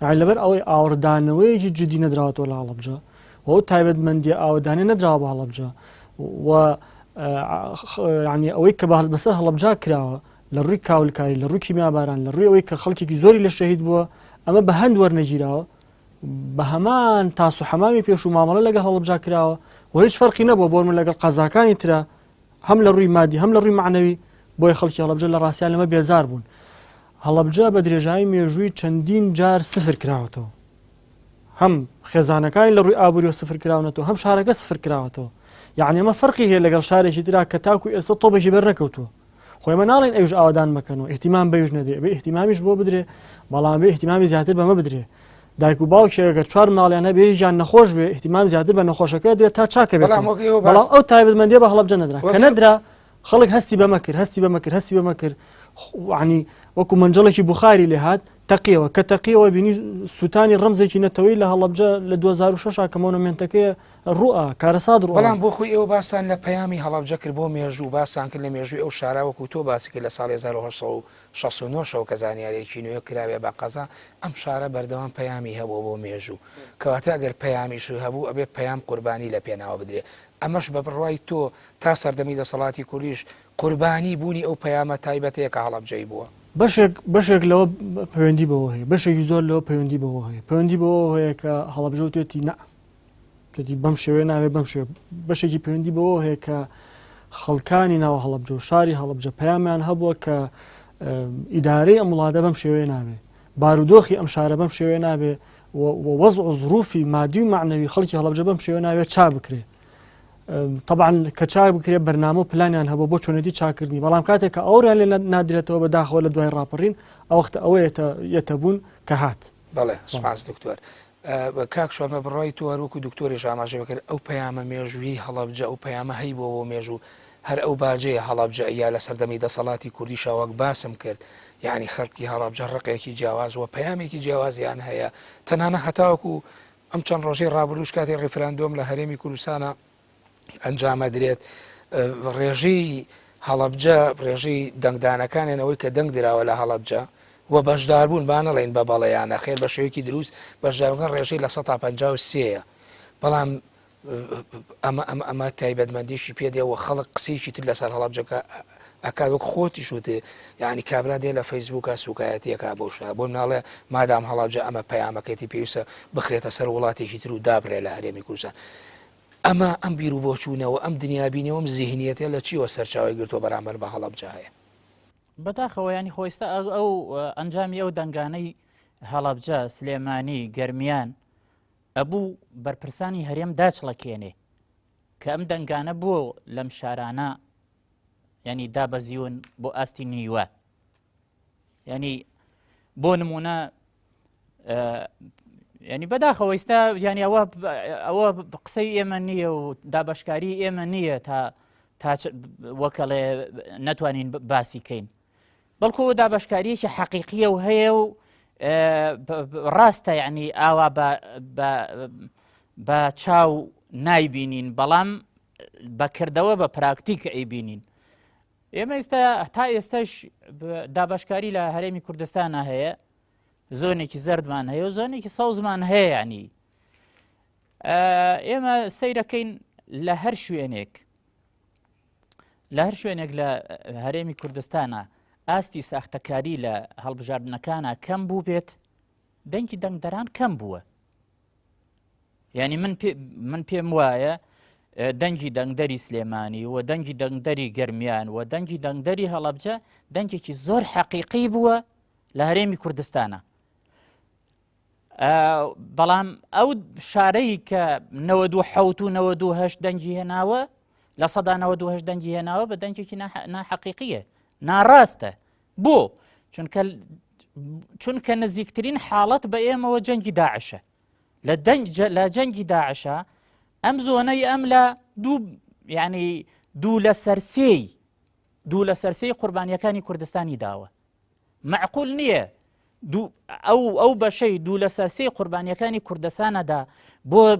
یعنی لەبەر ئەوەی ئاوردانەوەیەکی جدی نەدراوەتەوە لە هەڵەبجە و تایبەتمەندی ئاوەدانی نەدراوە بە هەڵەبجە و ینی ئەوەی کە بەسەر هەڵەبجا کراوە لە ڕووی کاولکاری لە ڕووی کیمیاباران لە ڕووی ئەوەی کە خەڵکێکی زۆری لە شەهید بووە ئەمە بە هەند وەرنەگیراوە بە هەمان تاس و حەمامی پێش و مامەڵە لەگەڵ هەڵبجا کراوە و هیچ فەرقی نەبووە بۆ من لەگەڵ قەزاکانی ترە هەم لە ڕووی مادی هەم لە ڕووی معنەوی بۆی خەڵکی هەڵبجە لە ڕاستیان لەمە بێزار بوون. هەڵبجە بە درێژایی مێژووی چەندین جار سفر کراوەتەوە، هەم خێزانەکانی لە ڕووی ئابووری سفر کراونەتەوە هەم شارەکە سفر کراوەتەوە. یعنی ئەمە فەرقی هەیە لەگەڵ شارێکی ترا کە تاکو ئێستا تۆپێکی بەر نەکەوتووە. خۆی ئێمە ناڵێن ئەوش ئاوادان مەکەنەوە ئیحتیمام بەوش نەدێ بێ ئیحتیمامیش بۆ بدرێ بەڵام بێ ئیحتیمامی زیاتر بەمە بدرێ. دایک و باوکێگەر 4 ماڵیان هەبێ هیچیان نەخۆش بێ ئیحتیمام زیاتر بە نەخۆشەکە دێت تا چاکە بێت. بەڵام ئەو تایبەتمەندیە بە هەڵبجە نەدرا کە نەدرا خەڵک هەستی بەمە کرد هەستی بەمە کرد عنی وەکو منجڵێکی بوخاری لێ هات تەقیەوە کە تەقیەوە بینی سووتانی ڕەمزێکی نەتەوەی لە هەڵبجە لە 2006 کە مۆنومنتەکەی ڕوئە کارەساد ڕوە. بەڵام بۆ خۆی ئێوە باسان لە پەیامی هەڵبجە کرد بۆ مێژوو باسان کرد لە مێژووی ئەو شارا وەکو تۆ باسی کرد لە ساڵی 1969 کە زانیارێکی نوێ کراوێ بە قەزا ئەم شارە بەردەوام پەیامی هەبوو بۆ مێژوو کەواتە ئەگەر پەیامیش هەبوو ئەبێ پەیام قوربانی لە پێناوە بدرێ. ئەمەش بە بڕوای تۆ تا سەردەمی دەسەڵاتی کوردیش قوربانی بوونی ئەو پەیامە تایبەتەیە کە هەڵبجەی بووە. بەشێک لەوە پەیوەندی بەوە هەیە بەشێکی زۆر لەوە پەیوەندی بەوە هەیە پەیوەندی بەوە هەیە کە هەڵبجە توێتی توێتی بەم شێوەیە ناوێ بەم شێوە بەشێکی پەیوەندی بەوە هەیە کە خەڵکانی ناوە هەڵبجە و شاری هەڵبجە پەیامیان هەبووە کە ئیدارەی ئەم وڵاتە بەم شێوەیە نابێ بارودۆخی ئەم شارە بەم شێوەیە نابێ وەزع و ظروفی مادی و معنەوی خەڵکی هەڵبجە بەم شێوە ناوێت چا بکرێ. طبعا کە چاک بکرێ بەرنامە و پلانیان هەبوو بۆ چۆنەتی چاکردنی بەڵام کاتێک کە ئەوریان لێ نادرێتەوە بەداخەوە لە دوای ڕاپەڕین ئەوەختە ئەوەیەتە بوون کە هات. بەڵێ سپاس دکتۆر. کاک شۆمە بڕای تۆ هەروەکو دکتۆریش ئاماژە بکرد ئەو پەیامە مێژووی هەڵبجە ئەو پەیامە هەی بۆ مێژوو هەر ئەو باجەیە هەڵبجە یا لە سەردەمی دەسەڵاتی کوردی شاوەک باسم کرد یعنی خەڵکی هەڵبجە ڕقێکی جیاواز و پەیامێکی جیاوازیان هەیە تەنانە هەتاوەکو ئەم چەند ڕۆژەی ڕابردووش کاتی ڕێفراندۆم لە هەرێمی کوردستانە ئەنجامە درێت ڕێژەی هەڵبجە ڕێژەی دەنگدانەکانێنەوەی کە دەنگ دراوە لە هەڵبجە و بەشداربوون بانەڵێن بە بەڵەیانە خێر بە شێوەیەکی دروست بەشداربوون ڕێژەی لە 153ە بەڵام ئەمە تایبەتمەندیشی پێدێەوە خەڵک قسەیەکی تر لەسەر هەڵبجەکە ئەکات وەک خۆتی شوتێ یعنی کابرا دێ لە فەیسبووکە سوکایەتیەکە بۆ شە بۆ ناڵێ مادام هەڵبجە ئەمە پەیامەکەتی پێویستە بخرێتە سەر وڵاتێکی تر و دابرێ لە هەرێمی کوردستان. ئەمە ئەم بیر و بۆچوونەوە ئەم دنیابینەوەم زیهنیەتە لە چیوە سەرچاوی گرتووە بەرامبەر بە هەڵبجە هەیە بەداخەوە ینی خۆستا ئەو ئەنجامی ئەو دەنگانەی هەڵبجە سلێمانی گەرمیان ئەبوو بەرپرسانی هەرێم داچڵەکێنێ کە ئەم دەنگانە بۆ لەم شارانە ینی دابەزیون بۆ ئاستی نیوە ینی بۆ نمونە ینی بەداخەوە ئێستا ینی ئەوە قسەی ئێمە نییە و دابەشکاری ئێمە نییە تا وەکەڵێ نەتوانین باسی کەین بەڵکو دابەشکاریەکی حەقیقیە و هەیە و ڕاستە یعنی ئاوا بە چاو نایبینین بەڵام بەکردەوە بە پراکتیک ئەیبینین. ئێمە ئێستا تا ئێستاش دابەشکاری لە هەرێمی کوردستانە هەیە زۆنێکی زەردمان هەیە و زۆنێکی سەوزمان هەیە ینی ئێمە سەیرەکەین لە هەر شوێنێک لە هەرێمی کوردستانە ئاستی ساختەکاری لە هەڵبژاردنەکانە کەم بوو بێت دەنگی دەنگدەران کەم بووە ینی من پێم وایە دەنگی دەنگدەری سلێمانی و دەنگی دەنگدەری گەرمیان و دەنگی دەنگدەری هەڵبجە دەنگێکی زۆر حەقیقی بووە لە هەرێمی کوردستانە بەڵام ئەو شارەی کە 97 و 98 دەنگی هێناوە لە 198 دەنگی هێناوە بە دەنگێکی ناحەقیقیە ناڕاستە بۆ چونکە نزیکترین حاڵەت بە ئێمەوە جەنگی داعشە لە جەنگی داعشە ئەم زۆنەی ئەم لە دوو لە سەرسەی قوربانیەکانی کوردستانی داوە معقول نییە ئەو بەشەی دوو لە سەرسەی قوربانیەکانی کوردستانەدا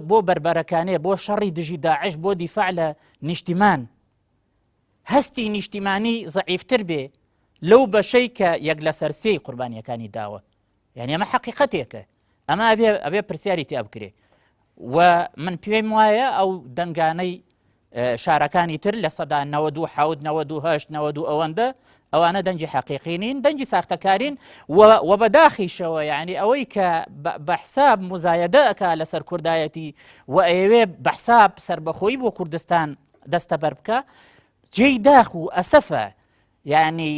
بۆ بربەرەکانێ بۆ شەڕی دژی داعش بۆ دیفاع لە نیشتیمان هەستی نیشتیمانی زەعیفتر بێ لەو بەشەی کە یەک لە سەرسەی قوربانیەکانی داوە یعنی ئەمە حەقیقەتێکە ئەمە ئەبێ پرسیاری تیا بکرێ و من پێم وایە ئەو دەنگانەی شارەکانی تر لە سەدا 92 98 92 ئەوەندە ئەوانە دەنجی حەقیقینین دەنجی ساختەکارین و بەداخیشەوە یعنی ئەوەی کە بەحساب مزایەدە ئەکا لەسەر کوردایەتی و ئەوێ بەحساب سربەخۆیی بۆ کوردستان دەستە بەر بکە جێی داخ و ئەسەفە یعنی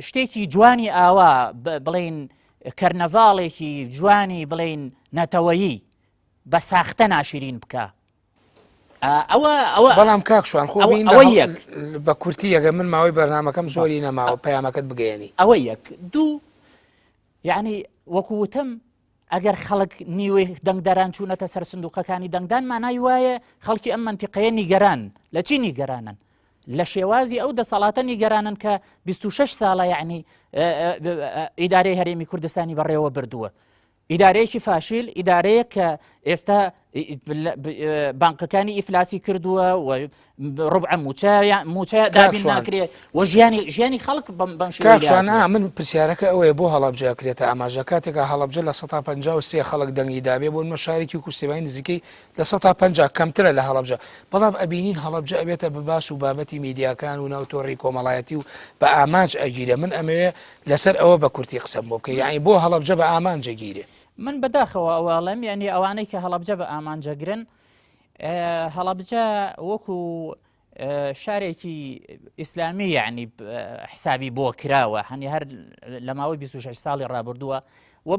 شتێکی جوانی ئاوا بڵین کەرنەڤاڵێکی جوانی بڵین نەتەوەیی بە ساختە ناشرین بکە ئەوە بەڵام کاکشوان خۆ ئەوە بە کورتی ئەگە من ماوەی بەرنامەکەم زۆری نەماوە پەیامەکەت بگەێنی ئەوە یەک دوو یعنی وەکوتم ئەگەر خەڵک نیوەی دەنگداران چوونەتە سەر سندوقەکانی دەنگدان مانای وایە خەڵکی ئەم منتیقەیە نیگەران لە چی نیگەرانن لە شێوازی ئەو دەسەڵاتە نیگەرانن کە 26 ساڵە یعنی ئیدارەی هەرێمی کوردستانی بەڕێوە بردووە ئیدارەیەکی فاشیل ئیدارەیە کە ئێستا بانکەکانی ئیفلاسی کردووە و ڕوبع موچە دابین ناکرێت و ژیانی خەڵک بەم شێوەیە من پرسیارەکە ئەوەیە بۆ هەڵەبجەکرێتە ئاماژە کاتێکە هەڵەبجە لە 153 خەڵک دەنگی دابێ بۆ مەشارێکی کوردستانی نزیکەی لە 150 کەمترە لە هەڵەبجە بەڵام ئەبینین هەڵەبجە ئەبێتە بەباس و بابەتی میدیاکان و ناوتۆڕی کۆمەڵایەتی و بە ئامانج ئەگیرە من ئەمەوێ لەسەر ئەوە بە کورتی قسەم بۆ بکە یعنی بۆ هەڵەبجە بە ئامانجەگیرێ من بەداخەوە ئەوواڵم یعنی ئەوانەی کە هەڵەبجە بە ئامانجەگرن هەڵەبجە وەکو شارێکی ئیسلامی یعنی حسابی بۆ کراوە هەنی هەر لە ماوەی 26 ساڵی ڕابردووە و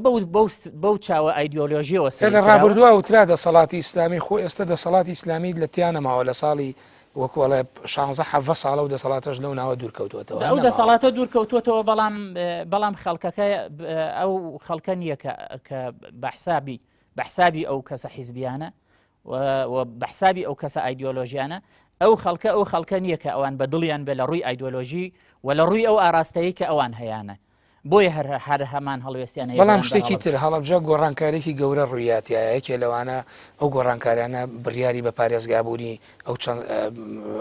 بەو چاوە ئایدۆلۆژیەوە لە ڕابردووە وترا دەسەڵاتی ئیسلامی خۆ ئێستا دەسەڵاتی ئیسلامی لە تیانەماوە لە ساڵی وەکوڵێ 16 ساڵە و دەسەڵاتەش لەو ناوە دوورکەوتوەوە ئەو دەسەڵاتە دوورکەوتوەوە بەڵام خەڵکەکە ئەو خەڵکە نییە کە بەحسابی ئەو کەسە حیزبیانە و بەحسابی ئەو کەسە ئایدۆلۆژیانە ئەو خەڵکە نییە کە ئەوان بە دڵیان بێ لە ڕووی ئایدۆلۆژی و لە ڕووی ئەو ئاراستەیە کە ئەوان هەیەە بۆیە هەر هەمان هەڵوێستیانە بەڵام شتێکی تر هەڵەبجە گۆڕانکارێکی گەورە ڕوویاتایەکێ لەوانە ئەو گۆڕانکاریانە بڕیاری بە پارێزگابوونی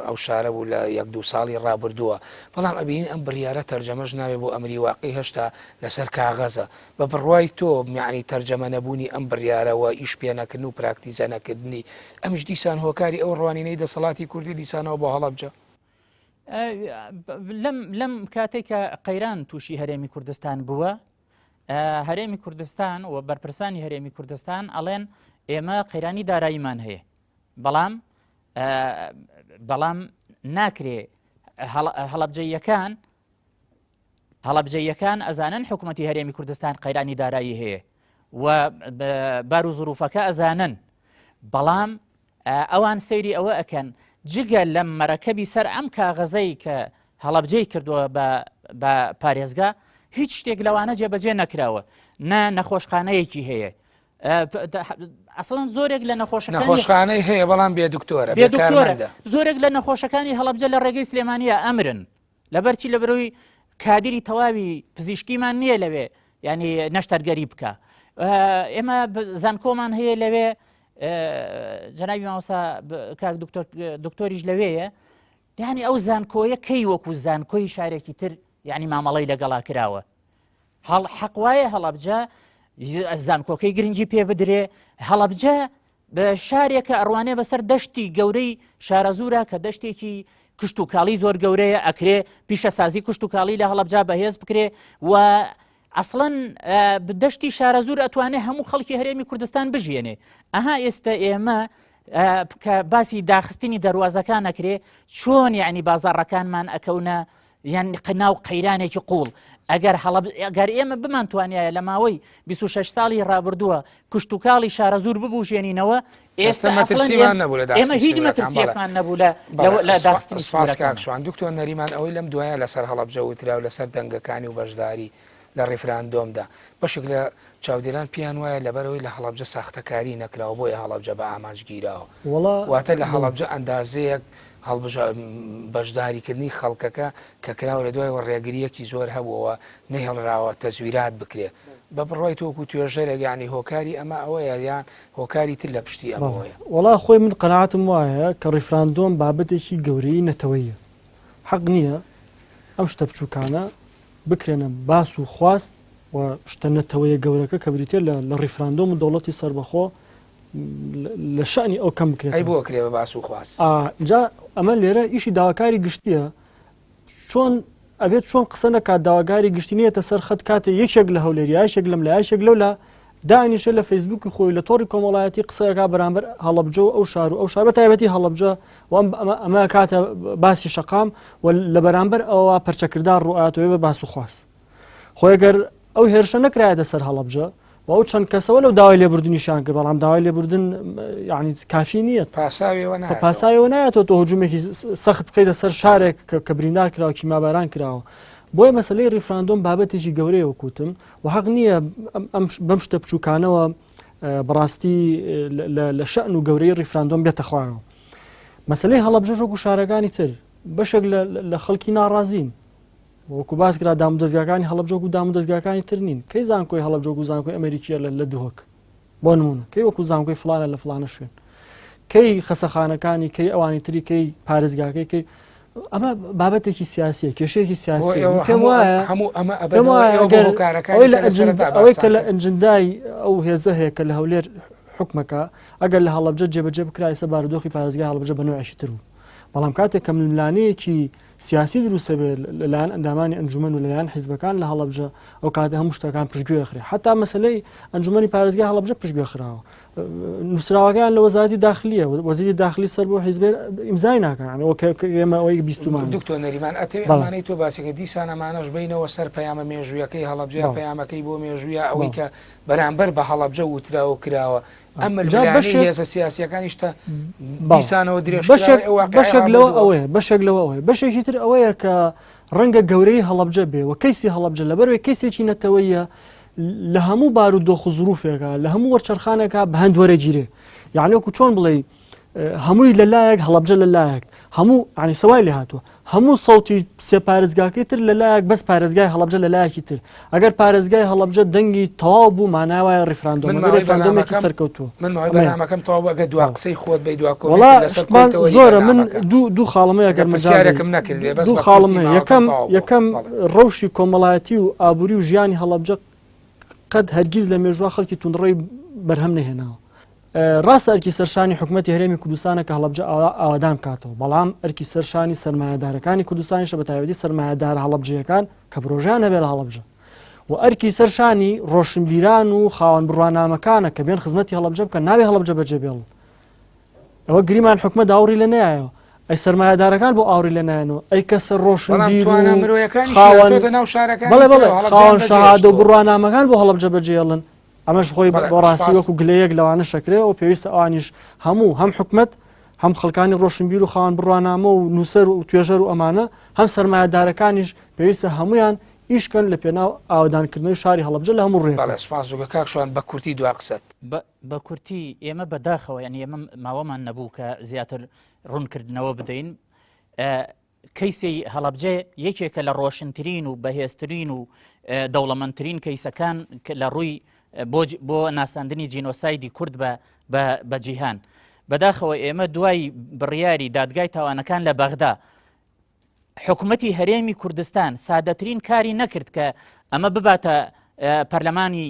ئەو شارە بوو لە 1-2 ساڵی ڕابردووە بەڵام ئەبینین ئەم بڕیارە تەرجەمەش ناوێت بۆ ئەمری واقعی هێشتا لەسەر کاغەزە بە بڕوای تۆ میانی تەرجەمە نەبوونی ئەم بڕیارەوە ئیش پێنەکردن و پراکتیزە نەکردنی ئەمش دیسان هۆکاری ئەو ڕوانینەی دەسەڵاتی کوردی دیسانەوە بۆ هەڵەبجە لەم کاتێک کە قەیران تووشی هەرێمی کوردستان بووە هەرێمی کوردستان و بەرپرسانی هەرێمی کوردستان ئەڵێن ئێمە قەیرانی داراییمان هەیە بەڵام ناکرێ هەڵەبجەیەکان ئەزانن حکوومەتی هەرێمی کوردستان قەیرانی دارایی هەیە و بار و زروفەکە ئەزانن بەڵام ئەوان سەیری ئەوە ئەکەن جگە لەم مەرەکەبی سەر ئەم کاغەزەی کە هەڵەبجەی کردووە بە پارێزگا هیچ شتێک لەوانە جێبەجێ نەکراوە نەخۆشخانەیەکی هەیە ئەسڵەن زۆرێک لە نەخۆشخانەی هەیە بەڵام بێ دکتۆرە زۆرێک لە نەخۆشەکانی هەڵەبجە لە ڕێگەی سلێمانیە ئەمرن لەبەرچی لە بەرەوەی کادری تەواوی پزیشکیمان نییە لەوێ ینی نەشتەرگەری بکە ئێمە زانکۆمان هەیە لەوێ جەنابی مامۆستا کاک دکتۆریش لەوەیە یعنی ئەو زانکۆیە کەی وەکو زانکۆی شارێکی تر یعنی مامەڵەی لەگەڵا کراوە حەقوایە هەڵەبجە زانکۆکەی گرنگی پێ بدرێ هەڵەبجە بە شارێکە ئەڕوانێ بەسەر دەشتی گەورەی شارەزورە کە دەشتێکی کشت و کاڵی زۆر گەورەیە ئەکرێ پیشە سازی کشت و کاڵی لە هەڵەبجە بەهێز بکرێ و ئەسڵەن دەشتی شارەزور ئەتوانێت هەموو خەڵکی هەرێمی کوردستان بژێنێ ئەها ئێستا ئێمە کە باسی داخستنی دەواازەکان نەکرێ چۆن یعنی بازاڕەکانمان ئەکەونە یان قناو قەیرانێکی قوڵ ئەگەر ئێمە بمانتوانایە لە ماوەی 26 ساڵی ڕابردووە کشت و کاڵی شارەزور ببوژێنینەوە ئێستا ئێمە هیچ مەترسیەکمان نەبوو لە داخستنیشوان دکتۆر نەریمان ئەوەی لەم دوایە لەسەر هەڵەبجە وترا و لەسەر دەنگەکانی و بەشداری لە ڕێفراندۆمدا بەشێک لە چاودێران پیان وایە لەبەرەوەی لە هەڵەبجە ساختەکاری نەکراوە بۆیە هەڵەبجە بە ئامانجگیراوە واتە لە هەڵەبجە ئەندازەیەک بەشداریکردنی خەڵکەکە کە کراوە لە دوایەوە ڕێگریەکی زۆر هەبووەوە نەیهەڵراوە تەزویرات بکرێ بە بڕای تۆکو توێژەرێک یانی هۆکاری ئەمە ئەوەیە یان هۆکاری تر لە پشتی ئەمەوەیە وڵا خۆی من قەناعەتم وایە کە ڕیفراندۆم بابەتێکی گەورەی نەتەوەیە حەق نییە ئەم شتە بچووکانە بکرێنە باس و خواست و شتە نەتەوەیە گەورەکە کە بریتێ لە ڕیفراندۆم و دەوڵەتی سربەخۆ لە شانی ئەو کەم بکرێت ئەی بۆ کرێ بە باس و خواست جا ئەمە لێرە ئیشی داواکاری گشتیە چۆن ئەبێت چۆن قسە نەکات داواکاری گشتینێتە سەر خەت کاتە یەکێک لە هەولێری یاشێک لەم لە یاشێک لەولا دانیشە لە فەیسبووکی خۆی لە تۆڕی کۆمەڵایەتی قسەکە بەرامبەر هەڵەبجە و ئەو شار و ئەو شار بە تایبەتی هەڵەبجە و ئەمە کاتە باسی شەقام و لە بەرامبەر ئەوە پەرچەکردار ڕوئاتەوەی بە باس و خواست خۆی ئەگەر ئەو هێرشە نەکرایەتە سەر هەڵەبجە و ئەو چەند کەسەوە لەو داوای لێبوردنیشان کرد بەڵام داوای لێبوردن یعنی کافی نییە پاسایەوە نایەتەوە تۆ هجوومێکی سەخت بکەیتە سەر شارێک کە بریندار کراوە کیماباران کراوە بۆیە مەسلەی ڕیفراندۆم بابەتێکی گەورەیە وەکوتم و حەق نییە بەم شتە بچووکانەوە بەڕاستی لە شەئن و گەورەی ڕیفراندۆم بێتە خوارەوە مەسلەی هەڵەبجە و شارەکانی تر بەشێک لە خەڵکی ناڕازین وەکو باس کرا دام و دەستگاکانی هەڵەبجە و دام و دەستگاکانی تر نین کەی زانکۆی هەڵەبجە و زانکۆی ئەمریکیە لە دووهک بۆ نمونە کەی وەکو زانکۆی فلانە لە فلانە شوێن کەی خەسەخانەکانی کەی ئەوانی تری کەی پارێزگاکەی کەی ئەمە بابەتێکی سیاسیە کێشەیەکی سیاسی ئەوەی کە لە ئەنجندای ئەو هێزە هەیە کە لە هەولێر حکومەکە ئەگەر لە هەڵەبجە جێبەجێ بکرای سە بارودۆخی پارێزگای هەڵەبجە بە نوێعشی تر بوو بەڵام کاتێک کە ملانەیەکی سیاسی دروستە بێت لەلایەن ئەندامانی ئەنجومەن و لەلایەن حیزبەکان لە هەڵەبجە ئەو کاتە هەموو شتەکان پشتگوێ خرێ حتا مەسلەی ئەنجومەنی پارێزگای هەڵەبجە پشتگوێ خراوە نووسراوەکان لە وەزارەتی داخلیە وەزیری داخلی سەر بۆ حیزبێ ئیمزای ناکەن ئێمە ئەوەی بیستمان دکتۆر نەریمان ئەتەوێت ئەمانەی تۆ باسیکە دیسان ئەمانەش بینەوە سەر پەیامە مێژوویەکەی هەڵەبجە پەیامەکەی بۆ مێژوویە ئەوەی کە بەرامبەر بە هەڵەبجە وتراوە کراوە ئەمە هێزە سیاسیەکانیشتە دیسانەوە درێژ بەشێک لەوە ئەوەیە بەشێک لەوە ئەوەیە بەشێکی تر ئەوەیە کە ڕەنگە گەورەی هەڵەبجە بێ و کەیسی هەڵەبجە لەبەرەوەی کەسێکی نەتەوەیە لە هەموو بارودۆخ و زروفێکە لە هەموو وەرچەرخانێکە بە هەند وەرە گیرێ یعنی وەکو چۆن بڵێ هەمووی لەلایەک هەڵەبجە لەلایەک هەموو عنی سەوای لێ هاتووە هەموو سەوتی سێ پارێزگاکەی تر لەلایەک بەس پارێزگای هەڵەبجە لەلایەکی تر ئەگەر پارێزگای هەڵەبجە دەنگی تەواو بوو ماناوایە ڕیفراندۆمێکی سەرکەوتووە من بەرنامەکەم تەواو ئەگە دوا قسەی خۆت بەی دوا زۆرە من دوو خاڵمەیە ئەگەر مەسیارێکم نەکرد دوو خاڵمە یەکەم ڕەوشی کۆمەڵایەتی و ئابووری و ژیانی هەڵەبجە قەت هەرگیز لە مێژووە خەڵکی توندڕێی بەرهەم نەهێناوە ڕاستە ئەرکی سەرشانی حکوومەتی هەرێمی کوردستانە کە هەڵەبجە ئاوادان کاتەوە بەڵام ئەرکی سەرشانی سەرمایەدارەکانی کوردستانیشە بە تایبەتی سەرمایەدار هەڵەبجەکان کە پرۆژیان هەبێت لە هەڵەبجە و ئەرکی سەرشانی ڕۆشنبیران و خاوەن بڕوانامەکانە کە بێن خزمەتی هەڵەبجە بکەن نابێ هەڵەبجە بەجێبێڵن ئەوە گریمان حکومەت ئاوری لە نایەوە ئەی سەرمایەدارەکان بۆ ئاوری لە نایەنەوە ئەی کەسە ڕۆشنبیر خاوەن شەهادە و بڕوانامەکان بۆ هەڵەبجە بەجێڵن ئەمەش خۆی بۆ ڕاستی وەکو گلەیەک لەوانە شەکرێ و پێویستە ئەوانیش هەموو هەم حکومەت هەم خەڵکانی ڕۆشنبیر و خاوەن بڕوانامە و نووسەر و توێژەر و ئەمانە هەم سەرمایەدارەکانیش پێویستە هەمویان ئیشکەن لە پێناو ئاوادانکردنەوەی شاری هەڵەبجە لە هەموو ڕێ کاکشوان بە کورتی دوا قسەت بە کورتی ئێمە بەداخەوە یعنی ئێمە ماوەمان نەبوو کە زیاتر ڕوونکردنەوە بدەین کەیسی هەڵەبجە یەکێکە لە ڕۆشنترین و بەهێزترین و دەوڵەمەندترین کەیسەکان لە ڕووی بۆ ناساندنی جینۆسایدی کورد بە جیهان بەداخەوە ئێمە دوای بڕیاری دادگای تاوانەکان لە بەغدا حکوومەتی هەرێمی کوردستان سادەترین کاری نەکرد کە ئەمە بباتە پەرلەمانی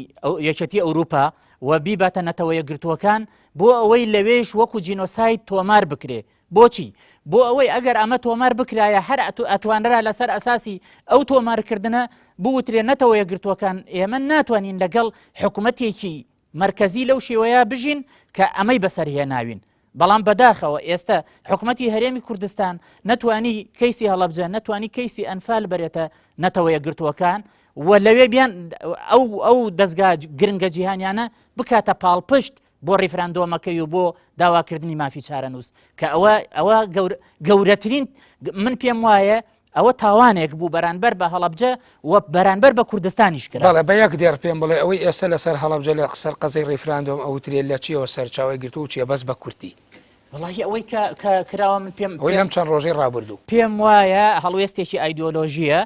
یەکێتی ئەوروپا و بیباتە نەتەوە یەکگرتووەکان بۆ ئەوەی لەوێش وەکو جینۆساید تۆمار بکرێ بۆچی بۆ ئەوەی ئەگەر ئەمە تۆمار بکرایە هەر ئەتوانرا لەسەر ئەساسی ئەو تۆمارکردنە بوترێ نەتەوە یەکگرتووەکان ئێمە ناتوانین لەگەڵ حکوومەتێکی مرکزی لەو شێوەیە بژین کە ئەمەی بەسەرهێناوین بەڵام بەداخەوە ئێستا حکوومەتی هەرێمی کوردستان نەتوانی کەیسی هەڵەبجە نەتوانی کەیسی ئەنفال بەرێتە نەتەوە یەکگرتووەکان و لەوێ بیان ئەو دەستگا گرنگە جیهانیانە بکاتە پاڵپشت بۆ ڕیفراندۆمەکەی و بۆ داواکردنی مافی چارەنووس کە ئەوە گەورەترین من پێم وایە ئەوە تاوانێک بوو بەرانبەر بە هەڵەبجە و بەرانبەر بە کوردستانیش کرد بەڵێ بە یەک دێر پێم بڵێ ئەوەی ئێستا لەسەر هەڵەبجە لە سەر قەزەی ڕیفراندۆم ئەوترێ لە چیەوە سەرچاوی گرتو و چیە بەس بە کورتی وڵی ئەوەی کە کراوە من پێم لەم چەند ڕۆژەی ڕابردوو پێم وایە هەڵوێستێکی ئایدۆلۆژیە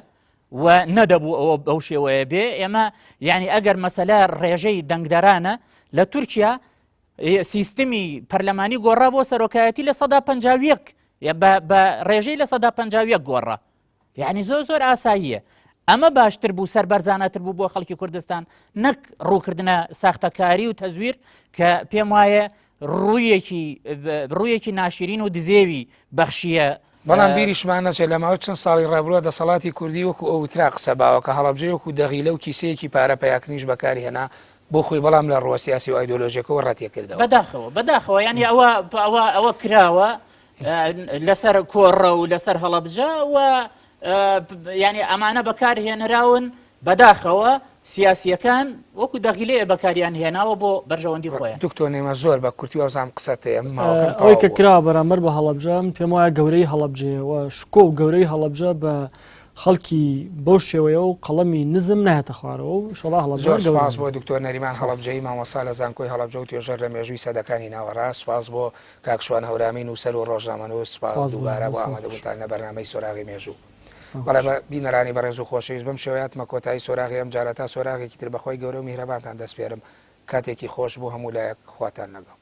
و نەدەبوو ئەوە بەو شێوەیە بێ ئێمە یعنی ئەگەر مەسەلە ڕێژەی دەنگدەرانە لە تورکیا سیستمی پەرلەمانی گۆڕا بۆ سەرۆکایەتی لە 151 بە ڕێژەی لە 151 گۆڕا یعنی زۆر ئاساییە ئەمە باشتر بوو سەربەرزانەتر بوو بۆ خەڵکی کوردستان نەک ڕووکردنە ساختەکاری و تەزویر کە پێم وایە ڕوویەکی ناشرین و دزێوی بەخشیە. بەڵام بیریشمان نەچێت لە ماوەی چەند ساڵی ڕابردووە دەسەڵاتی کوردی وەکو ئەو وترا قسە باوە کە هەڵەبجەی وەکو دەغیلە و کیسەیەکی پارە پیاکنیش بەکاری هێنا بۆ خۆی بەڵام لە ڕۆ سیاسی و ئایدۆلۆژیەکەەوە ڕەتیە کردەوە بەداخەوە ینی ئەوە کراوە لەسەر کۆڕە و لەسەر هەڵەبجە و ینی ئەمانە بەکارهێنراون بەداخەوە سیاسیەکان وەکو دەغیلەیە بەکاریان هێناوە بۆ بەرژەوەندی خۆیان. دکتۆر نێمە زۆر بە کورتی وەزانام قسەتەیە ئەوەی کە کرا بەرامبەر بە هەڵەبجە پێم وایە گەورەی هەڵەبجەیەوە شکۆ و گەورەی هەڵەبجە بە خەڵکی بەو شێوەیە و قەڵەمی نزم نایەتە خوارەوە و شڵا هەڵەبجە زۆر سپاس بۆ دکتۆر نەریمان هەڵەبجەی مامۆستا لە زانکۆی هەڵەبجە و توێژەر لە مێژووی سەدەکانی ناوەڕاست. سپاس بۆ کاکشوان هەورامین و سەر و ڕۆژنامەنەوە سپاس دووبارە بۆ ئامادەبوونتان لە بەرنامەی سۆراغی مێژوو. بەڵێ بینەرانی بەڕێز و خۆشەویست بەم شێوەیەتمە کۆتایی سۆراغی ئەم جارە تا سۆراغێکی تر بەخۆی گەورە و میهرەبانتان دەست پێرم. کاتێکی خۆش بۆ هەموو لایەک خواتان لەگەڵ.